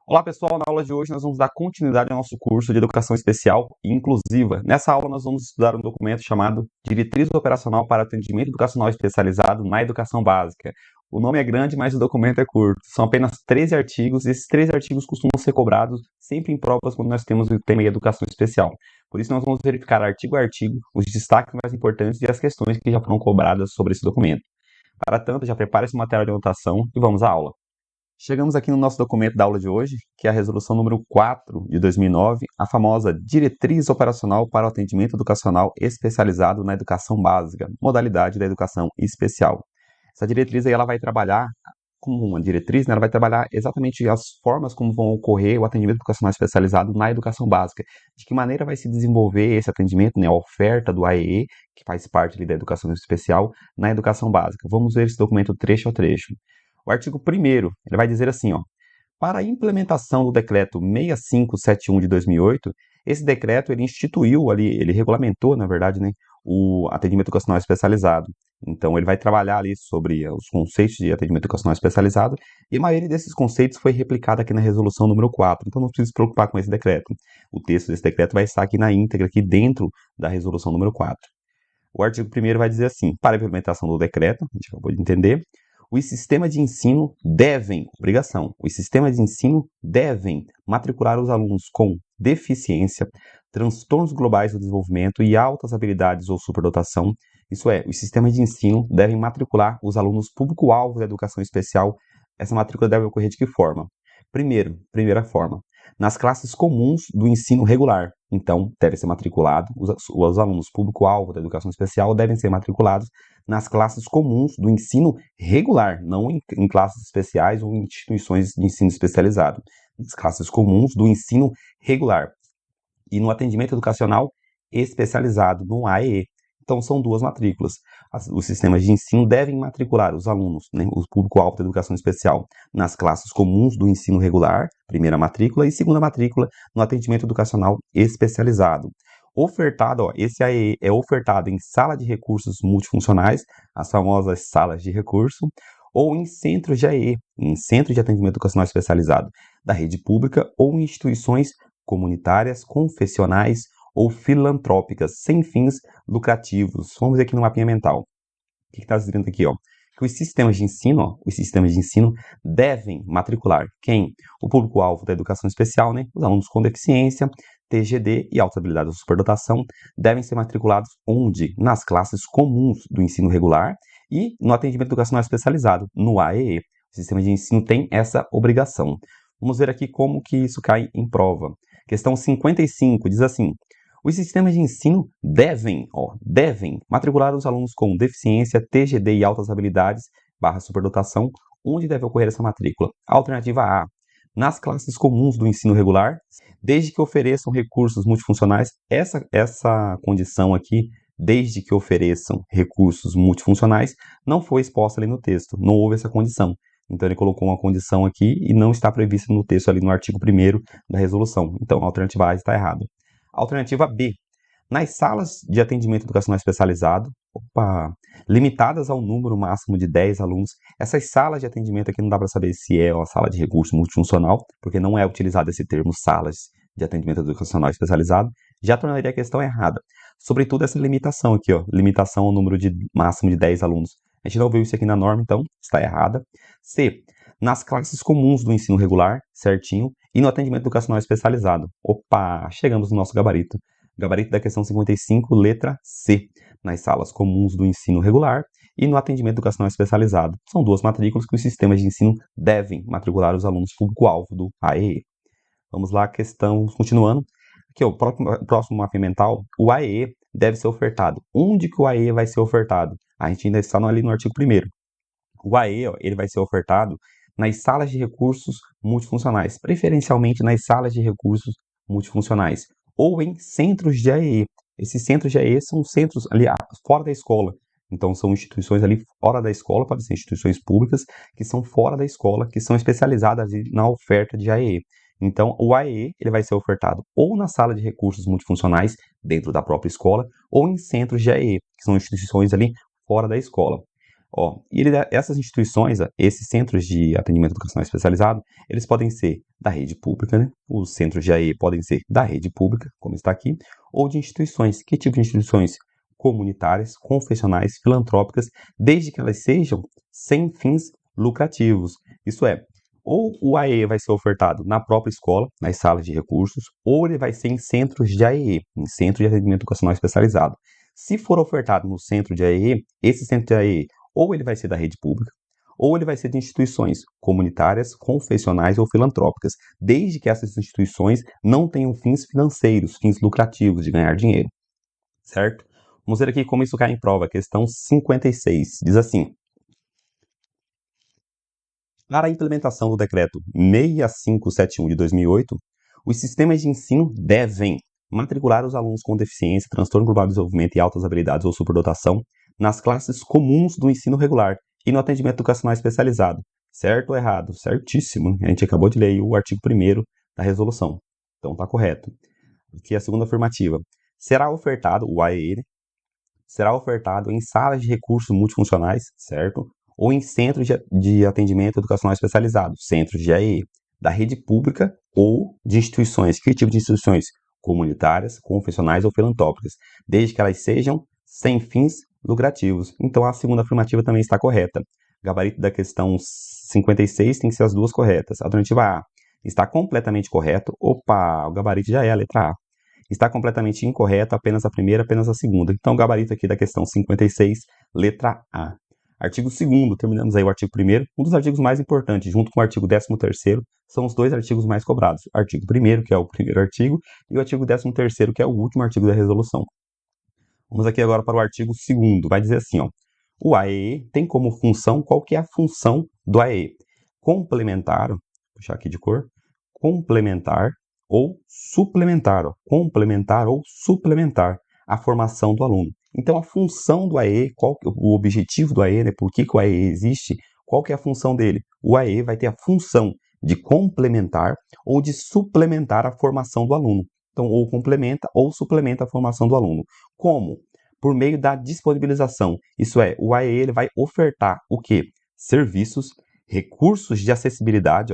Olá pessoal, na aula de hoje nós vamos dar continuidade ao nosso curso de Educação Especial e Inclusiva. Nessa aula nós vamos estudar um documento chamado Diretriz Operacional para Atendimento Educacional Especializado na Educação Básica. O nome é grande, mas o documento é curto. São apenas 13 artigos e esses 13 artigos costumam ser cobrados sempre em provas quando nós temos o tema Educação Especial. Por isso nós vamos verificar artigo a artigo os destaques mais importantes e as questões que já foram cobradas sobre esse documento. Para tanto, já prepare esse material de anotação e vamos à aula. Chegamos aqui no nosso documento da aula de hoje, que é a resolução número 4 de 2009, a famosa Diretriz Operacional para o Atendimento Educacional Especializado na Educação Básica, modalidade da educação especial. Essa diretriz aí, ela vai trabalhar, como uma diretriz, né, ela vai trabalhar exatamente as formas como vão ocorrer o atendimento educacional especializado na educação básica, de que maneira vai se desenvolver esse atendimento, né, a oferta do AEE, que faz parte ali da educação especial, na educação básica. Vamos ver esse documento trecho a trecho. O artigo 1º, ele vai dizer assim, para a implementação do decreto 6571 de 2008, esse decreto ele instituiu ali, ele regulamentou, na verdade, né, o atendimento educacional especializado. Então, ele vai trabalhar ali sobre os conceitos de atendimento educacional especializado e a maioria desses conceitos foi replicada aqui na resolução número 4. Então, não precisa se preocupar com esse decreto. O texto desse decreto vai estar aqui na íntegra, aqui dentro da resolução número 4. O artigo 1º vai dizer assim, para a implementação do decreto, a gente acabou de entender, os sistemas de ensino devem matricular os alunos com deficiência, transtornos globais do desenvolvimento e altas habilidades ou superdotação. Isso é, os sistemas de ensino devem matricular os alunos público-alvo da educação especial. Essa matrícula deve ocorrer de que forma? Primeira forma, nas classes comuns do ensino regular. Então, deve ser matriculado, os alunos público-alvo da educação especial devem ser matriculados nas classes comuns do ensino regular, não em classes especiais ou em instituições de ensino especializado. Nas classes comuns do ensino regular. E no atendimento educacional especializado, no AEE. Então, são duas matrículas. Os sistemas de ensino devem matricular os alunos, né, o público-alvo da educação especial, nas classes comuns do ensino regular, primeira matrícula, e segunda matrícula no atendimento educacional especializado. Ofertado, esse AEE é ofertado em sala de recursos multifuncionais, as famosas salas de recurso, ou em centros de AEE, em centros de atendimento educacional especializado, da rede pública ou em instituições comunitárias, confessionais ou filantrópicas, sem fins lucrativos. Vamos ver aqui no mapinha mental. O que está dizendo aqui, que os sistemas de ensino devem matricular quem? O público-alvo da educação especial, né? Os alunos com deficiência, TGD e alta habilidade ou superdotação devem ser matriculados onde? Nas classes comuns do ensino regular e no atendimento educacional especializado, no AEE. O sistema de ensino tem essa obrigação. Vamos ver aqui como que isso cai em prova. Questão 55 diz assim: os sistemas de ensino devem matricular os alunos com deficiência, TGD e altas habilidades / superdotação, onde deve ocorrer essa matrícula. Alternativa A, nas classes comuns do ensino regular, desde que ofereçam recursos multifuncionais. Essa condição aqui, desde que ofereçam recursos multifuncionais, não foi exposta ali no texto, não houve essa condição. Então, ele colocou uma condição aqui e não está prevista no texto ali no artigo 1º da resolução. Então, a alternativa A está errada. Alternativa B. Nas salas de atendimento educacional especializado, limitadas ao número máximo de 10 alunos, essas salas de atendimento aqui não dá para saber se é uma sala de recurso multifuncional, porque não é utilizado esse termo salas de atendimento educacional especializado, já tornaria a questão errada. Sobretudo essa limitação aqui, limitação ao número máximo de 10 alunos. A gente não viu isso aqui na norma, então está errada. C. Nas classes comuns do ensino regular, certinho, e no atendimento educacional especializado. Chegamos no nosso gabarito. Gabarito da questão 55, letra C. Nas salas comuns do ensino regular e no atendimento educacional especializado. São duas matrículas que os sistemas de ensino devem matricular os alunos público-alvo do AEE. Vamos lá, questão continuando. Aqui, o próximo mapa mental, o AEE deve ser ofertado. Onde que o AEE vai ser ofertado? A gente ainda está ali no artigo 1º. O AEE, ele vai ser ofertado nas salas de recursos multifuncionais, preferencialmente nas salas de recursos multifuncionais, ou em centros de AEE. Esses centros de AEE são centros ali fora da escola. Então, são instituições ali fora da escola, podem ser instituições públicas que são fora da escola, que são especializadas na oferta de AEE. Então, o AEE ele vai ser ofertado ou na sala de recursos multifuncionais, dentro da própria escola, ou em centros de AEE, que são instituições ali fora da escola. Essas instituições, esses centros de atendimento educacional especializado, eles podem ser da rede pública, né? Os centros de AE podem ser da rede pública, como está aqui, ou de instituições. Que tipo de instituições? Comunitárias, confessionais, filantrópicas, desde que elas sejam sem fins lucrativos. Isso é, ou o AE vai ser ofertado na própria escola, nas salas de recursos, ou ele vai ser em centros de AE, em centro de atendimento educacional especializado. Se for ofertado no centro de AE, esse centro de AE ou ele vai ser da rede pública, ou ele vai ser de instituições comunitárias, confessionais ou filantrópicas, desde que essas instituições não tenham fins financeiros, fins lucrativos de ganhar dinheiro, certo? Vamos ver aqui como isso cai em prova, questão 56, diz assim: para a implementação do decreto 6571 de 2008, os sistemas de ensino devem matricular os alunos com deficiência, transtorno global de desenvolvimento e altas habilidades ou superdotação nas classes comuns do ensino regular e no atendimento educacional especializado. Certo ou errado? Certíssimo. A gente acabou de ler o artigo 1º da resolução. Então está correto. Aqui é a segunda afirmativa. Será ofertado, o AEE, será ofertado em salas de recursos multifuncionais, certo? Ou em centros de atendimento educacional especializado, centros de AEE, da rede pública ou de instituições. Que tipo de instituições? Comunitárias, confessionais ou filantrópicas, desde que elas sejam sem fins lucrativos. Então, a segunda afirmativa também está correta. O gabarito da questão 56 tem que ser as duas corretas. Alternativa A está completamente correto. Opa, o gabarito já é a letra A. Está completamente incorreto, apenas a primeira, apenas a segunda. Então, o gabarito aqui da questão 56, letra A. Artigo 2º, terminamos aí o artigo 1º, um dos artigos mais importantes, junto com o artigo 13º, são os dois artigos mais cobrados. O artigo 1º, que é o primeiro artigo, e o artigo 13º, que é o último artigo da resolução. Vamos aqui agora para o artigo 2º, vai dizer assim, o AEE tem como função, qual que é a função do AEE? Complementar, vou puxar aqui de cor, complementar ou suplementar, complementar ou suplementar a formação do aluno. Então, a função do AE, o objetivo do AE, né, por que o AE existe, qual que é a função dele? O AE vai ter a função de complementar ou de suplementar a formação do aluno. Então, ou complementa ou suplementa a formação do aluno. Como? Por meio da disponibilização. Isso é, o AE ele vai ofertar o quê? Serviços, recursos de acessibilidade,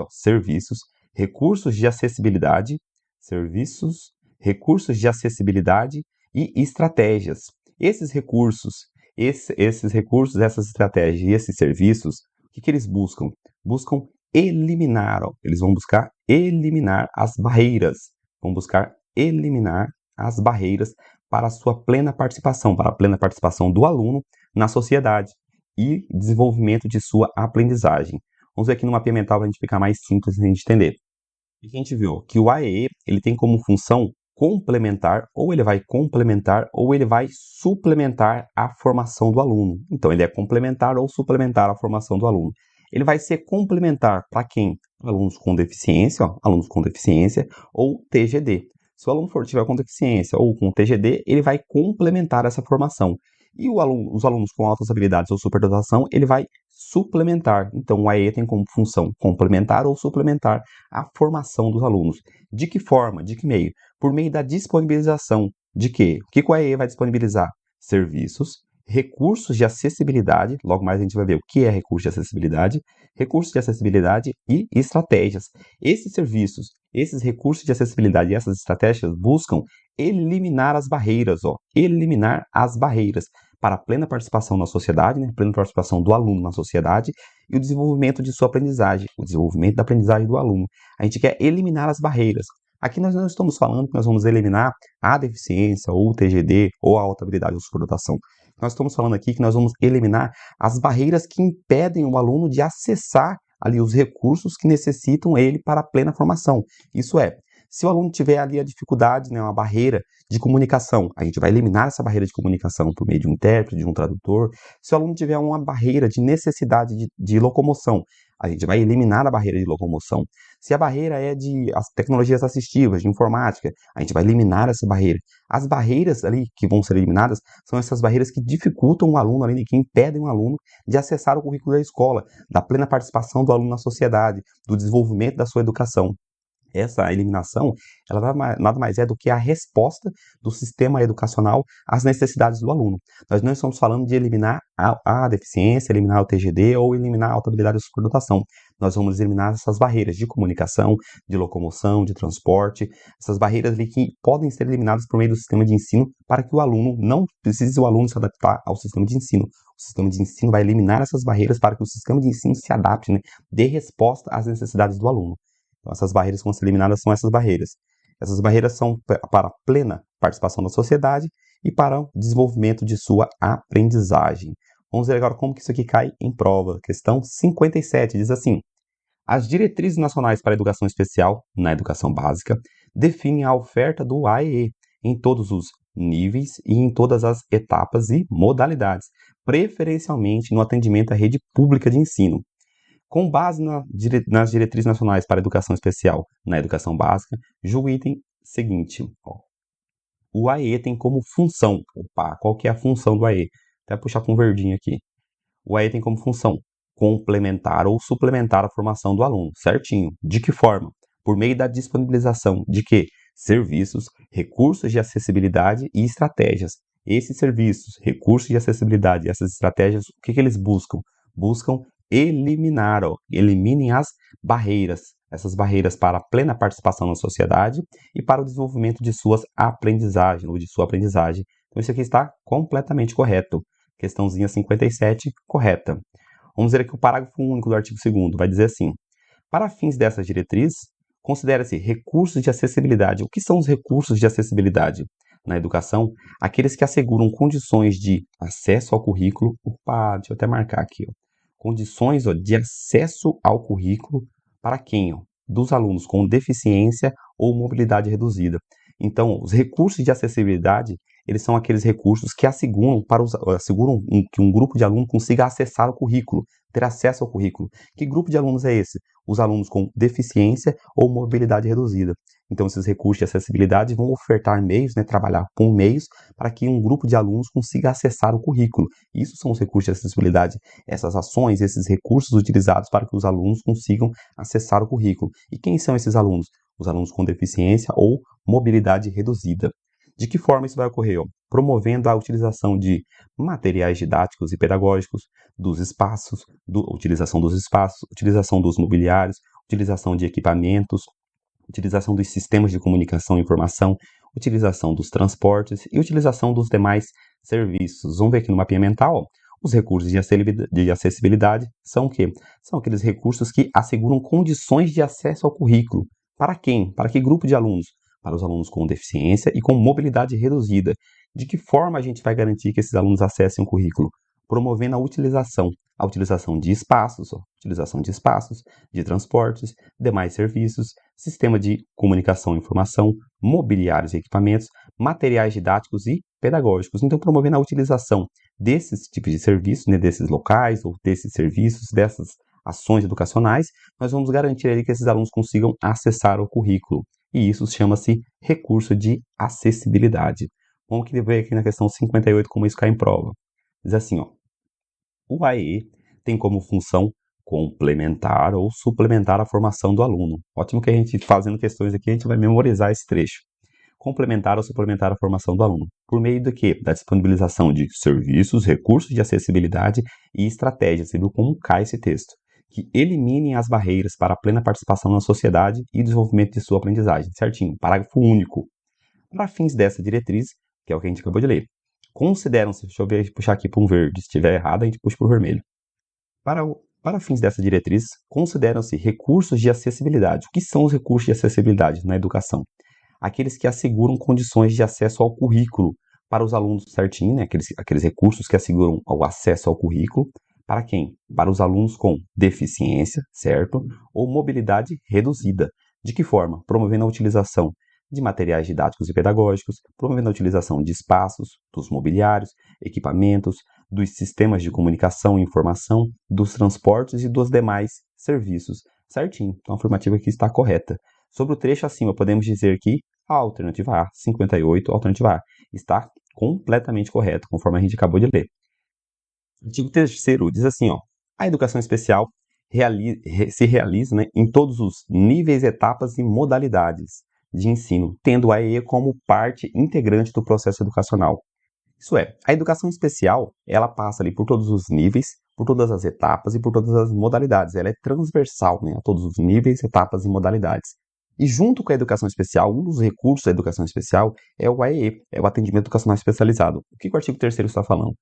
recursos de acessibilidade, serviços, recursos de acessibilidade e estratégias. Esses recursos, essas estratégias e esses serviços, o que eles buscam? Buscam eliminar, eles vão buscar eliminar as barreiras, vão buscar eliminar as barreiras para a sua plena participação, para a plena participação do aluno na sociedade e desenvolvimento de sua aprendizagem. Vamos ver aqui no mapeamento mental para a gente ficar mais simples de a gente entender. E a gente viu que o AEE ele tem como função complementar, ou ele vai complementar, ou ele vai suplementar a formação do aluno. Então, ele é complementar ou suplementar a formação do aluno. Ele vai ser complementar para quem? Alunos com deficiência, ou TGD. Se o aluno tiver com deficiência ou com TGD, ele vai complementar essa formação. E os alunos com altas habilidades ou superdotação, ele vai suplementar. Então, o AE tem como função complementar ou suplementar a formação dos alunos. De que forma? De que meio? Por meio da disponibilização de quê? O que o AE vai disponibilizar? Serviços, recursos de acessibilidade, logo mais a gente vai ver o que é recurso de acessibilidade e estratégias. Esses serviços, esses recursos de acessibilidade e essas estratégias buscam eliminar as barreiras, eliminar as barreiras para a plena participação na sociedade, né? Plena participação do aluno na sociedade e o desenvolvimento de sua aprendizagem, o desenvolvimento da aprendizagem do aluno. A gente quer eliminar as barreiras. Aqui nós não estamos falando que nós vamos eliminar a deficiência, ou o TGD, ou a alta habilidade ou superdotação. Nós estamos falando aqui que nós vamos eliminar as barreiras que impedem o aluno de acessar ali os recursos que necessitam ele para a plena formação. Isso é, se o aluno tiver ali a dificuldade, né, uma barreira de comunicação, a gente vai eliminar essa barreira de comunicação por meio de um intérprete, de um tradutor. Se o aluno tiver uma barreira de necessidade de locomoção, a gente vai eliminar a barreira de locomoção. Se a barreira é de tecnologias assistivas, de informática, a gente vai eliminar essa barreira. As barreiras ali que vão ser eliminadas são essas barreiras que dificultam o aluno ali, que impedem o aluno de acessar o currículo da escola, da plena participação do aluno na sociedade, do desenvolvimento da sua educação. Essa eliminação, ela nada mais é do que a resposta do sistema educacional às necessidades do aluno. Nós não estamos falando de eliminar a deficiência, eliminar o TGD ou eliminar a alta habilidade ou superdotação. Nós vamos eliminar essas barreiras de comunicação, de locomoção, de transporte, essas barreiras ali que podem ser eliminadas por meio do sistema de ensino para que o aluno não precise se adaptar ao sistema de ensino. O sistema de ensino vai eliminar essas barreiras para que o sistema de ensino se adapte, né, dê resposta às necessidades do aluno. Então, essas barreiras que vão ser eliminadas são essas barreiras. Essas barreiras são para a plena participação da sociedade e para o desenvolvimento de sua aprendizagem. Vamos ver agora como que isso aqui cai em prova. Questão 57 diz assim: as diretrizes nacionais para a educação especial na educação básica definem a oferta do AEE em todos os níveis e em todas as etapas e modalidades, preferencialmente no atendimento à rede pública de ensino. Com base nas diretrizes nacionais para a educação especial na educação básica, julgo o item seguinte. O AE tem como função, qual que é a função do AE? Até puxar com um verdinho aqui. O AE tem como função complementar ou suplementar a formação do aluno, certinho. De que forma? Por meio da disponibilização de quê? Serviços, recursos de acessibilidade e estratégias. Esses serviços, recursos de acessibilidade e essas estratégias, o que eles buscam? Buscam eliminem as barreiras, essas barreiras para a plena participação na sociedade e para o desenvolvimento de suas aprendizagens, ou de sua aprendizagem. Então, isso aqui está completamente correto. Questãozinha 57, correta. Vamos ver aqui o parágrafo único do artigo 2º, vai dizer assim: para fins dessas diretrizes, considera-se recursos de acessibilidade. O que são os recursos de acessibilidade? Na educação, aqueles que asseguram condições de acesso ao currículo. Deixa eu até marcar aqui, condições de acesso ao currículo para quem? Dos alunos com deficiência ou mobilidade reduzida. Então, os recursos de acessibilidade, eles são aqueles recursos que asseguram que um grupo de alunos consiga acessar o currículo, ter acesso ao currículo. Que grupo de alunos é esse? Os alunos com deficiência ou mobilidade reduzida. Então, esses recursos de acessibilidade vão ofertar meios, né, trabalhar com meios para que um grupo de alunos consiga acessar o currículo. Isso são os recursos de acessibilidade, essas ações, esses recursos utilizados para que os alunos consigam acessar o currículo. E quem são esses alunos? Os alunos com deficiência ou mobilidade reduzida. De que forma isso vai ocorrer? Promovendo a utilização de materiais didáticos e pedagógicos, utilização dos espaços, utilização dos mobiliários, utilização de equipamentos, utilização dos sistemas de comunicação e informação, utilização dos transportes e utilização dos demais serviços. Vamos ver aqui no mapinha mental, os recursos de acessibilidade são o quê? São aqueles recursos que asseguram condições de acesso ao currículo. Para quem? Para que grupo de alunos? Para os alunos com deficiência e com mobilidade reduzida. De que forma a gente vai garantir que esses alunos acessem o currículo? Promovendo a utilização de espaços, de transportes, demais serviços, sistema de comunicação e informação, mobiliários e equipamentos, materiais didáticos e pedagógicos. Então, promovendo a utilização desses tipos de serviços, né, desses locais ou desses serviços, dessas ações educacionais, nós vamos garantir ali que esses alunos consigam acessar o currículo. E isso chama-se recurso de acessibilidade. Vamos ver aqui na questão 58 como isso cai em prova. Diz assim, o AE tem como função complementar ou suplementar a formação do aluno. Ótimo que a gente, fazendo questões aqui, a gente vai memorizar esse trecho. Complementar ou suplementar a formação do aluno. Por meio do quê? Da disponibilização de serviços, recursos de acessibilidade e estratégias. Você viu como cai esse texto? Que eliminem as barreiras para a plena participação na sociedade e desenvolvimento de sua aprendizagem. Certinho. Parágrafo único. Para fins dessa diretriz, que é o que a gente acabou de ler, consideram-se, deixa eu ver, puxar aqui para um verde, se estiver errado a gente puxa para o vermelho. Para fins dessa diretriz, consideram-se recursos de acessibilidade. O que são os recursos de acessibilidade na educação? Aqueles que asseguram condições de acesso ao currículo para os alunos certinho, né? Aqueles recursos que asseguram o acesso ao currículo. Para quem? Para os alunos com deficiência, certo? Ou mobilidade reduzida. De que forma? Promovendo a utilização de materiais didáticos e pedagógicos, promovendo a utilização de espaços, dos mobiliários, equipamentos, dos sistemas de comunicação e informação, dos transportes e dos demais serviços. Certinho. Então, a afirmativa aqui está correta. Sobre o trecho acima, podemos dizer que a alternativa A, 58, a alternativa A, está completamente correta, conforme a gente acabou de ler. O artigo 3º diz assim, a educação especial se realiza, né, em todos os níveis, etapas e modalidades de ensino, tendo a EE como parte integrante do processo educacional. Isso é, a educação especial, ela passa ali por todos os níveis, por todas as etapas e por todas as modalidades. Ela é transversal, né, a todos os níveis, etapas e modalidades. E junto com a educação especial, um dos recursos da educação especial é o AEE, é o atendimento educacional especializado. O que o artigo 3º está falando?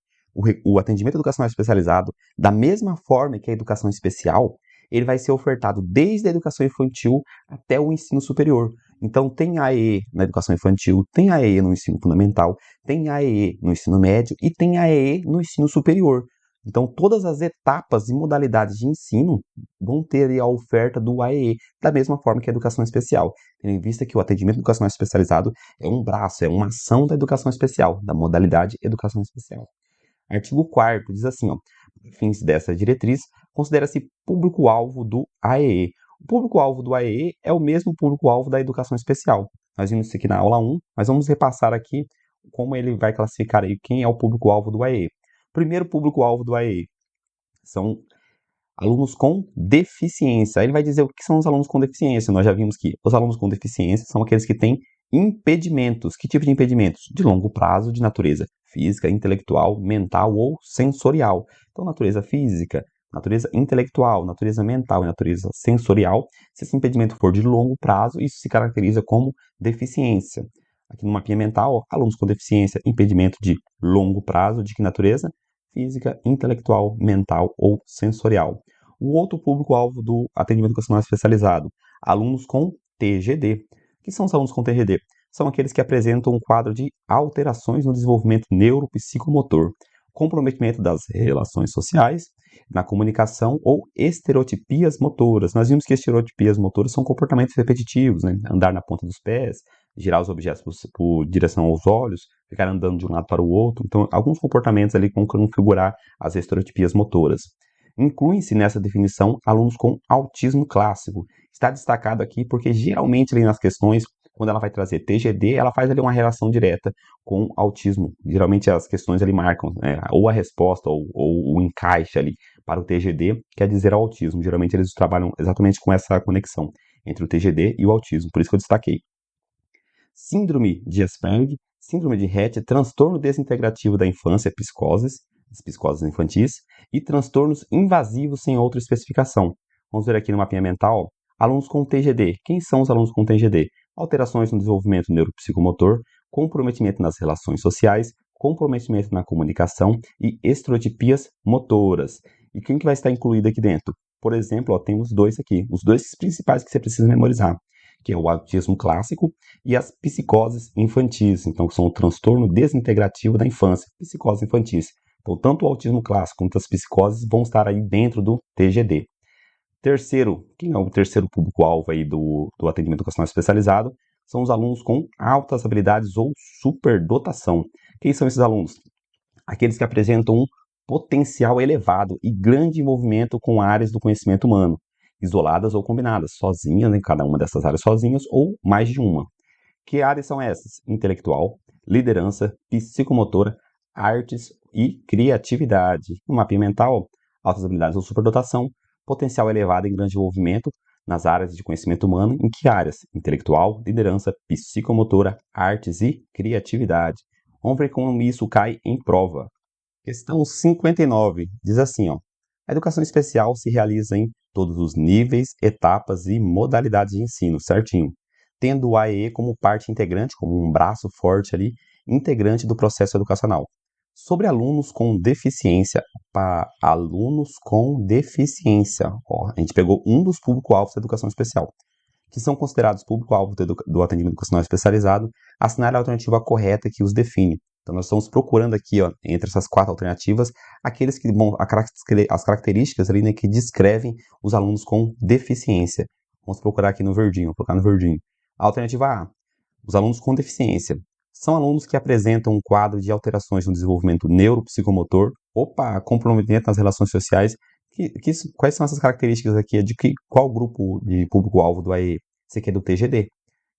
O atendimento educacional especializado, da mesma forma que a educação especial, ele vai ser ofertado desde a educação infantil até o ensino superior. Então, tem AEE na educação infantil, tem AEE no ensino fundamental, tem AEE no ensino médio e tem AEE no ensino superior. Então, todas as etapas e modalidades de ensino vão ter a oferta do AEE, da mesma forma que a educação especial, tendo em vista que o atendimento educacional especializado é um braço, é uma ação da educação especial, da modalidade educação especial. Artigo 4º diz assim, ó, para fins dessa diretriz, considera-se público-alvo do AEE. O público-alvo do AEE é o mesmo público-alvo da educação especial. Nós vimos isso aqui na aula 1, mas vamos repassar aqui como ele vai classificar aí quem é o público-alvo do AEE. Primeiro público-alvo do AEE são alunos com deficiência. Aí ele vai dizer o que são os alunos com deficiência. Nós já vimos que os alunos com deficiência são aqueles que têm impedimentos. Que tipo de impedimentos? De longo prazo, de natureza física, intelectual, mental ou sensorial. Então, natureza física, natureza intelectual, natureza mental e natureza sensorial. Se esse impedimento for de longo prazo, isso se caracteriza como deficiência. Aqui no mapinha mental, alunos com deficiência, impedimento de longo prazo, de que natureza? Física, intelectual, mental ou sensorial. O outro público-alvo do atendimento educacional especializado, alunos com TGD. O que são os alunos com TGD? São aqueles que apresentam um quadro de alterações no desenvolvimento neuropsicomotor, comprometimento das relações sociais, na comunicação ou estereotipias motoras. Nós vimos que estereotipias motoras são comportamentos repetitivos, né? Andar na ponta dos pés, girar os objetos por direção aos olhos, ficar andando de um lado para o outro. Então, alguns comportamentos ali vão configurar as estereotipias motoras. Incluem-se nessa definição alunos com autismo clássico. Está destacado aqui porque geralmente ali nas questões, quando ela vai trazer TGD, ela faz ali uma relação direta com autismo. Geralmente as questões ali marcam ou a resposta ou o encaixe ali para o TGD, quer dizer autismo. Geralmente eles trabalham exatamente com essa conexão entre o TGD e o autismo, por isso que eu destaquei. Síndrome de Asperger, síndrome de Rett, transtorno desintegrativo da infância, psicoses infantis, e transtornos invasivos sem outra especificação. Vamos ver aqui no mapinha mental, alunos com TGD. Quem são os alunos com TGD? Alterações no desenvolvimento neuropsicomotor, comprometimento nas relações sociais, comprometimento na comunicação e estereotipias motoras. E quem que vai estar incluído aqui dentro? Por exemplo, ó, tem os dois aqui, os dois principais que você precisa memorizar, que é o autismo clássico e as psicoses infantis, então que são o transtorno desintegrativo da infância, psicoses infantis. Então, tanto o autismo clássico quanto as psicoses vão estar aí dentro do TGD. Terceiro, quem é o terceiro público-alvo aí do atendimento educacional especializado? São os alunos com altas habilidades ou superdotação. Quem são esses alunos? Aqueles que apresentam um potencial elevado e grande envolvimento com áreas do conhecimento humano, isoladas ou combinadas, sozinhas, em cada uma dessas áreas sozinhas ou mais de uma. Que áreas são essas? Intelectual, liderança, psicomotora, artes e criatividade. No mapinha mental, altas habilidades ou superdotação, potencial elevado e grande envolvimento nas áreas de conhecimento humano. Em que áreas? Intelectual, liderança, psicomotora, artes e criatividade. Vamos ver como isso cai em prova. Questão 59 diz assim, ó: a educação especial se realiza em todos os níveis, etapas e modalidades de ensino, certinho, tendo o AEE como parte integrante, como um braço forte ali, integrante do processo educacional. Sobre alunos com deficiência, para alunos com deficiência, ó, a gente pegou um dos público-alvos da educação especial, que são considerados público-alvo do atendimento educacional especializado, assinale a alternativa correta que os define. Então, nós estamos procurando aqui, ó, entre essas 4 alternativas, aqueles que, as características ali, né, que descrevem os alunos com deficiência. Vamos procurar aqui no verdinho, vou colocar no verdinho. A alternativa A, os alunos com deficiência são alunos que apresentam um quadro de alterações no desenvolvimento neuropsicomotor, comprometimento nas relações sociais. Quais são essas características aqui? Qual grupo de público-alvo do AEE? Esse aqui é do TGD.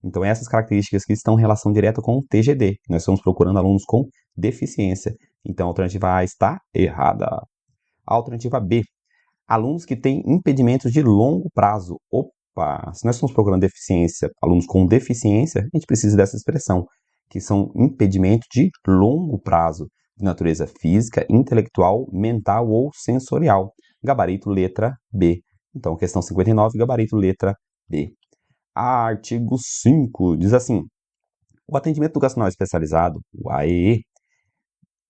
Então, essas características que estão em relação direta com o TGD. Nós estamos procurando alunos com deficiência. Então, a alternativa A está errada. A alternativa B. Alunos que têm impedimentos de longo prazo. Opa, se nós estamos procurando deficiência, alunos com deficiência, a gente precisa dessa expressão, que são impedimentos de longo prazo, de natureza física, intelectual, mental ou sensorial. Gabarito letra B. Então, questão 59, gabarito letra B. Artigo 5 diz assim: o atendimento educacional especializado, o AEE,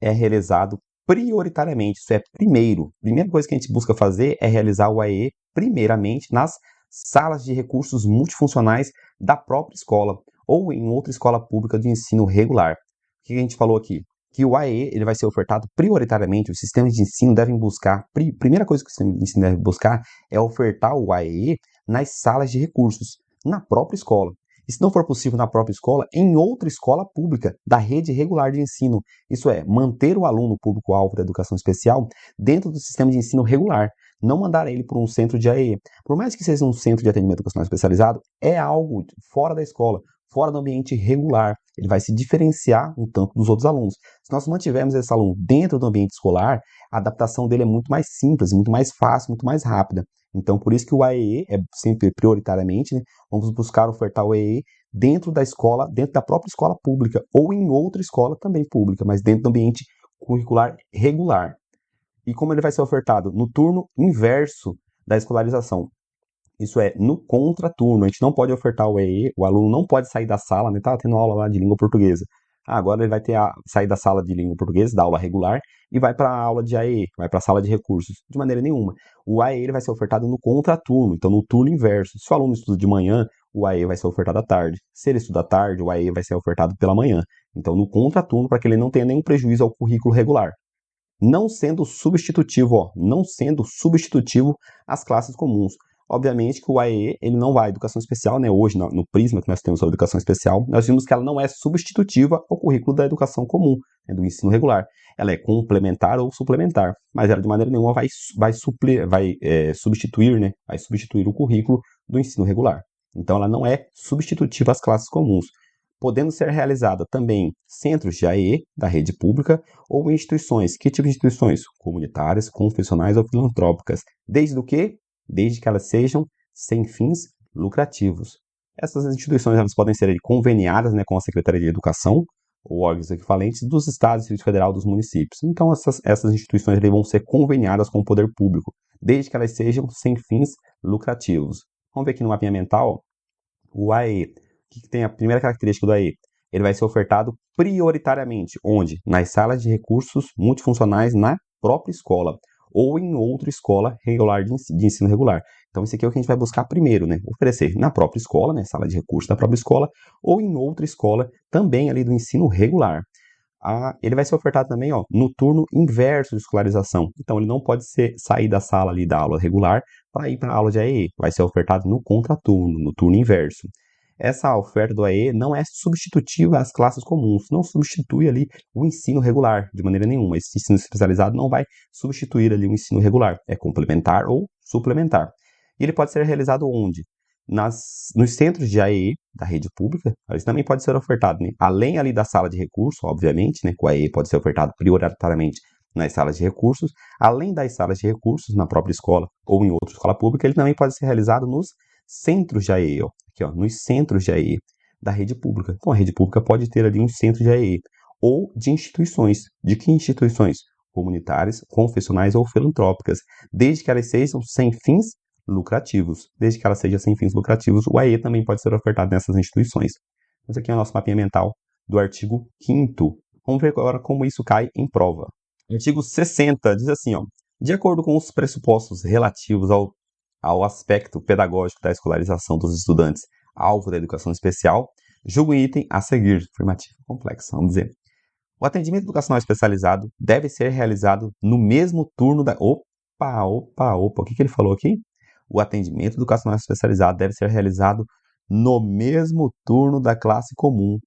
é realizado prioritariamente, isso é primeiro. A primeira coisa que a gente busca fazer é realizar o AEE primeiramente nas salas de recursos multifuncionais da própria escola ou em outra escola pública de ensino regular. O que a gente falou aqui? Que o AEE ele vai ser ofertado prioritariamente, os sistemas de ensino devem buscar, primeira coisa que o sistema de ensino deve buscar é ofertar o AEE nas salas de recursos, na própria escola. E se não for possível na própria escola, em outra escola pública da rede regular de ensino. Isso é, manter o aluno público-alvo da educação especial dentro do sistema de ensino regular, não mandar ele para um centro de AEE. Por mais que seja um centro de atendimento educacional especializado, é algo fora da escola, fora do ambiente regular. Ele vai se diferenciar um tanto dos outros alunos. Se nós mantivermos esse aluno dentro do ambiente escolar, a adaptação dele é muito mais simples, muito mais fácil, muito mais rápida. Então, por isso que o AEE é sempre prioritariamente, né, vamos buscar ofertar o AEE dentro da escola, dentro da própria escola pública, ou em outra escola também pública, mas dentro do ambiente curricular regular. E como ele vai ser ofertado? No turno inverso da escolarização. Isso é, no contraturno. A gente não pode ofertar o EE, o aluno não pode sair da sala, né? Estava tendo aula lá de língua portuguesa. Agora ele vai sair da sala de língua portuguesa, da aula regular, e vai para a aula de AE, vai para a sala de recursos. De maneira nenhuma. O AE ele vai ser ofertado no contraturno, então no turno inverso. Se o aluno estuda de manhã, o AE vai ser ofertado à tarde. Se ele estuda à tarde, o AE vai ser ofertado pela manhã. Então no contraturno, para que ele não tenha nenhum prejuízo ao currículo regular. Não sendo substitutivo, não sendo substitutivo às classes comuns. Obviamente que o AEE, ele não vai, educação especial, né, hoje no Prisma que nós temos sobre educação especial, nós vimos que ela não é substitutiva ao currículo da educação comum, né, do ensino regular. Ela é complementar ou suplementar, mas ela de maneira nenhuma vai substituir, né, vai substituir o currículo do ensino regular. Então ela não é substitutiva às classes comuns, podendo ser realizada também centros de AEE da rede pública ou instituições. Que tipo de instituições? Comunitárias, confessionais ou filantrópicas. Desde o quê? Desde que elas sejam sem fins lucrativos. Essas instituições elas podem ser conveniadas, né, com a Secretaria de Educação ou órgãos equivalentes dos estados, Distrito Federal, dos municípios. Então, essas instituições vão ser conveniadas com o poder público, desde que elas sejam sem fins lucrativos. Vamos ver aqui no mapinha mental, o AE. O que tem a primeira característica do AE? Ele vai ser ofertado prioritariamente, onde? Nas salas de recursos multifuncionais na própria escola ou em outra escola regular de ensino regular. Então, esse aqui é o que a gente vai buscar primeiro, né? Oferecer na própria escola, né? Sala de recursos da própria escola, ou em outra escola também ali do ensino regular. Ele vai ser ofertado também, no turno inverso de escolarização. Então, ele não pode sair da sala ali da aula regular para ir para a aula de AE. Vai ser ofertado no contraturno, no turno inverso. Essa oferta do AE não é substitutiva às classes comuns, não substitui ali o ensino regular de maneira nenhuma. Esse ensino especializado não vai substituir ali o ensino regular, é complementar ou suplementar. E ele pode ser realizado onde? Nos centros de AE da rede pública, eles também pode ser ofertado, né? Além ali da sala de recurso, obviamente, né? Que o AE pode ser ofertado prioritariamente nas salas de recursos, além das salas de recursos na própria escola ou em outra escola pública, ele também pode ser realizado nos centros de AE, aqui, nos centros de AE da rede pública. Então, a rede pública pode ter ali um centro de AE ou de instituições. De que instituições? Comunitárias, confessionais ou filantrópicas, desde que elas sejam sem fins lucrativos. Desde que ela seja sem fins lucrativos, o AE também pode ser ofertado nessas instituições. Esse aqui é o nosso mapinha mental do artigo 5º. Vamos ver agora como isso cai em prova. Artigo 60 diz assim, de acordo com os pressupostos relativos ao aspecto pedagógico da escolarização dos estudantes alvo da educação especial, julgo o item a seguir. Afirmativo complexo, vamos dizer. O atendimento educacional especializado deve ser realizado no mesmo turno da... Opa, o que ele falou aqui? O atendimento educacional especializado deve ser realizado no mesmo turno da classe comum,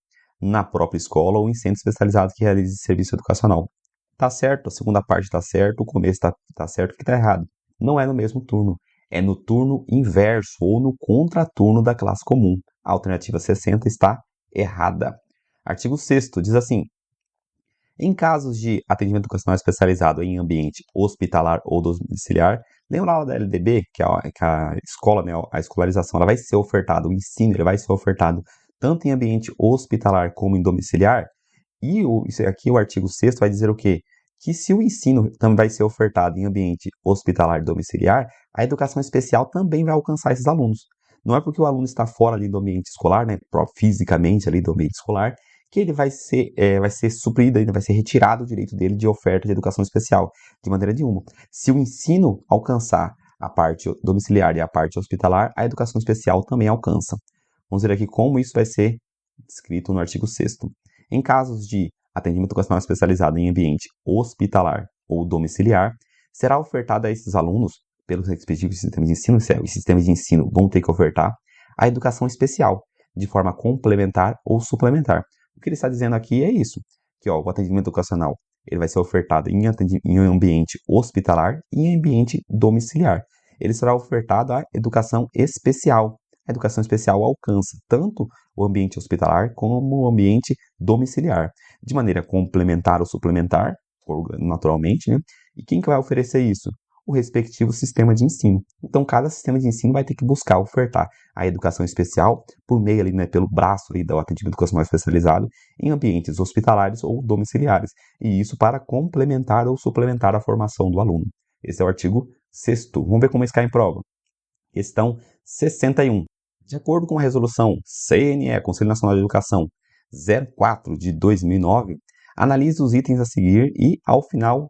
na própria escola ou em centro especializado que realize serviço educacional. Tá certo, a segunda parte tá certo, o começo tá certo, o que tá errado? Não é no mesmo turno, é no turno inverso ou no contraturno da classe comum. A alternativa 60 está errada. Artigo 6º diz assim: Em casos de atendimento educacional especializado em ambiente hospitalar ou domiciliar, lembra lá da LDB, que a escola, né, a escolarização, ela vai ser ofertada, o ensino ele vai ser ofertado tanto em ambiente hospitalar como em domiciliar? E isso aqui, o artigo 6º vai dizer o quê? Que se o ensino também vai ser ofertado em ambiente hospitalar e domiciliar, a educação especial também vai alcançar esses alunos. Não é porque o aluno está fora ali do ambiente escolar, né, fisicamente ali do ambiente escolar, que ele vai ser suprido, ainda vai ser retirado o direito dele de oferta de educação especial, de maneira nenhuma. Se o ensino alcançar a parte domiciliar e a parte hospitalar, a educação especial também alcança. Vamos ver aqui como isso vai ser descrito no artigo 6º. Em casos de atendimento educacional especializado em ambiente hospitalar ou domiciliar, será ofertada a esses alunos, pelos respectivos sistemas de ensino, os sistemas de ensino vão ter que ofertar, a educação especial, de forma complementar ou suplementar. O que ele está dizendo aqui é isso, que o atendimento educacional ele vai ser ofertado em ambiente hospitalar e em ambiente domiciliar. Ele será ofertado a educação especial. A educação especial alcança tanto o ambiente hospitalar como o ambiente domiciliar, de maneira complementar ou suplementar, naturalmente, né? E quem que vai oferecer isso? O respectivo sistema de ensino. Então, cada sistema de ensino vai ter que buscar ofertar a educação especial por meio ali, né, pelo braço ali do atendimento educacional especializado em ambientes hospitalares ou domiciliares. E isso para complementar ou suplementar a formação do aluno. Esse é o artigo 6º. Vamos ver como isso cai em prova. Questão 61. De acordo com a resolução CNE, Conselho Nacional de Educação 04 de 2009, analise os itens a seguir e, ao final,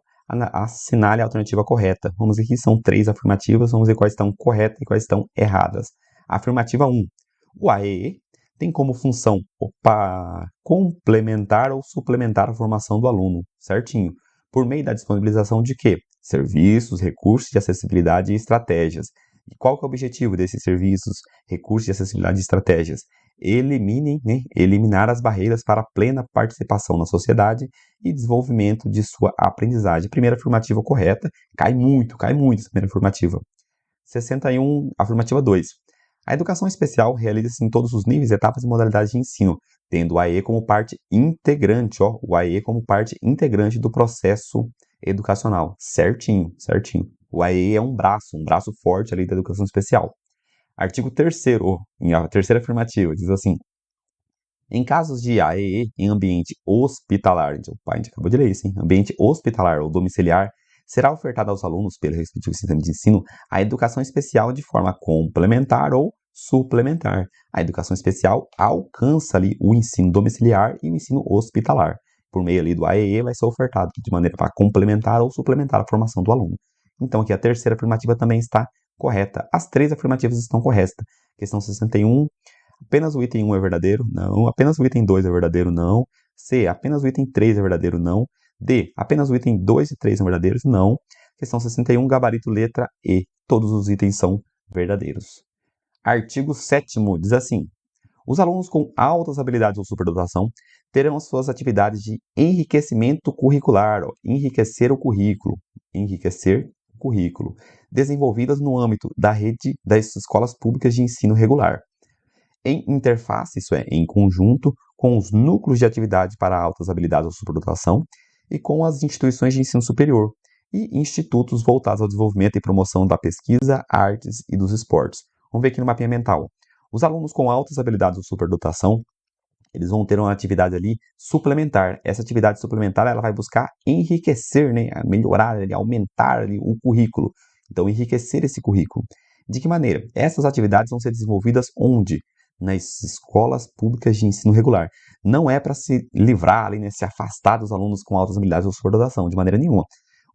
assinale a alternativa correta. Vamos ver que são 3 afirmativas, vamos ver quais estão corretas e quais estão erradas. Afirmativa 1. O AEE tem como função complementar ou suplementar a formação do aluno, certinho, por meio da disponibilização de quê? Serviços, recursos de acessibilidade e estratégias. E qual que é o objetivo desses serviços, recursos de acessibilidade e estratégias? Eliminar as barreiras para a plena participação na sociedade e desenvolvimento de sua aprendizagem. Primeira afirmativa correta, cai muito essa primeira afirmativa. 61, afirmativa 2. A educação especial realiza-se em todos os níveis, etapas e modalidades de ensino, tendo o AE como parte integrante, o AE como parte integrante do processo educacional. Certinho. O AE é um braço forte ali da educação especial. Artigo 3º, a terceira afirmativa, diz assim: em casos de AEE em ambiente hospitalar, a gente acabou de ler isso, hein? Ambiente hospitalar ou domiciliar, será ofertada aos alunos pelo respectivo sistema de ensino a educação especial de forma complementar ou suplementar. A educação especial alcança ali o ensino domiciliar e o ensino hospitalar. Por meio ali do AEE vai ser ofertado de maneira para complementar ou suplementar a formação do aluno. Então aqui a terceira afirmativa também está correta. As 3 afirmativas estão corretas. Questão 61, apenas o item 1 é verdadeiro? Não. Apenas o item 2 é verdadeiro? Não. C, apenas o item 3 é verdadeiro? Não. D, apenas o item 2 e 3 são verdadeiros? Não. Questão 61, gabarito letra E. Todos os itens são verdadeiros. Artigo 7º diz assim: os alunos com altas habilidades ou superdotação terão as suas atividades de enriquecimento curricular, enriquecer o currículo, desenvolvidas no âmbito da rede das escolas públicas de ensino regular, em interface, isso é, em conjunto com os núcleos de atividade para altas habilidades ou superdotação e com as instituições de ensino superior e institutos voltados ao desenvolvimento e promoção da pesquisa, artes e dos esportes. Vamos ver aqui no mapinha mental. Os alunos com altas habilidades ou superdotação, eles vão ter uma atividade ali suplementar. Essa atividade suplementar, ela vai buscar enriquecer, né, melhorar, aumentar ali, o currículo. Então, enriquecer esse currículo. De que maneira? Essas atividades vão ser desenvolvidas onde? Nas escolas públicas de ensino regular. Não é para se livrar, ali, né, se afastar dos alunos com altas habilidades ou superdotação, de maneira nenhuma.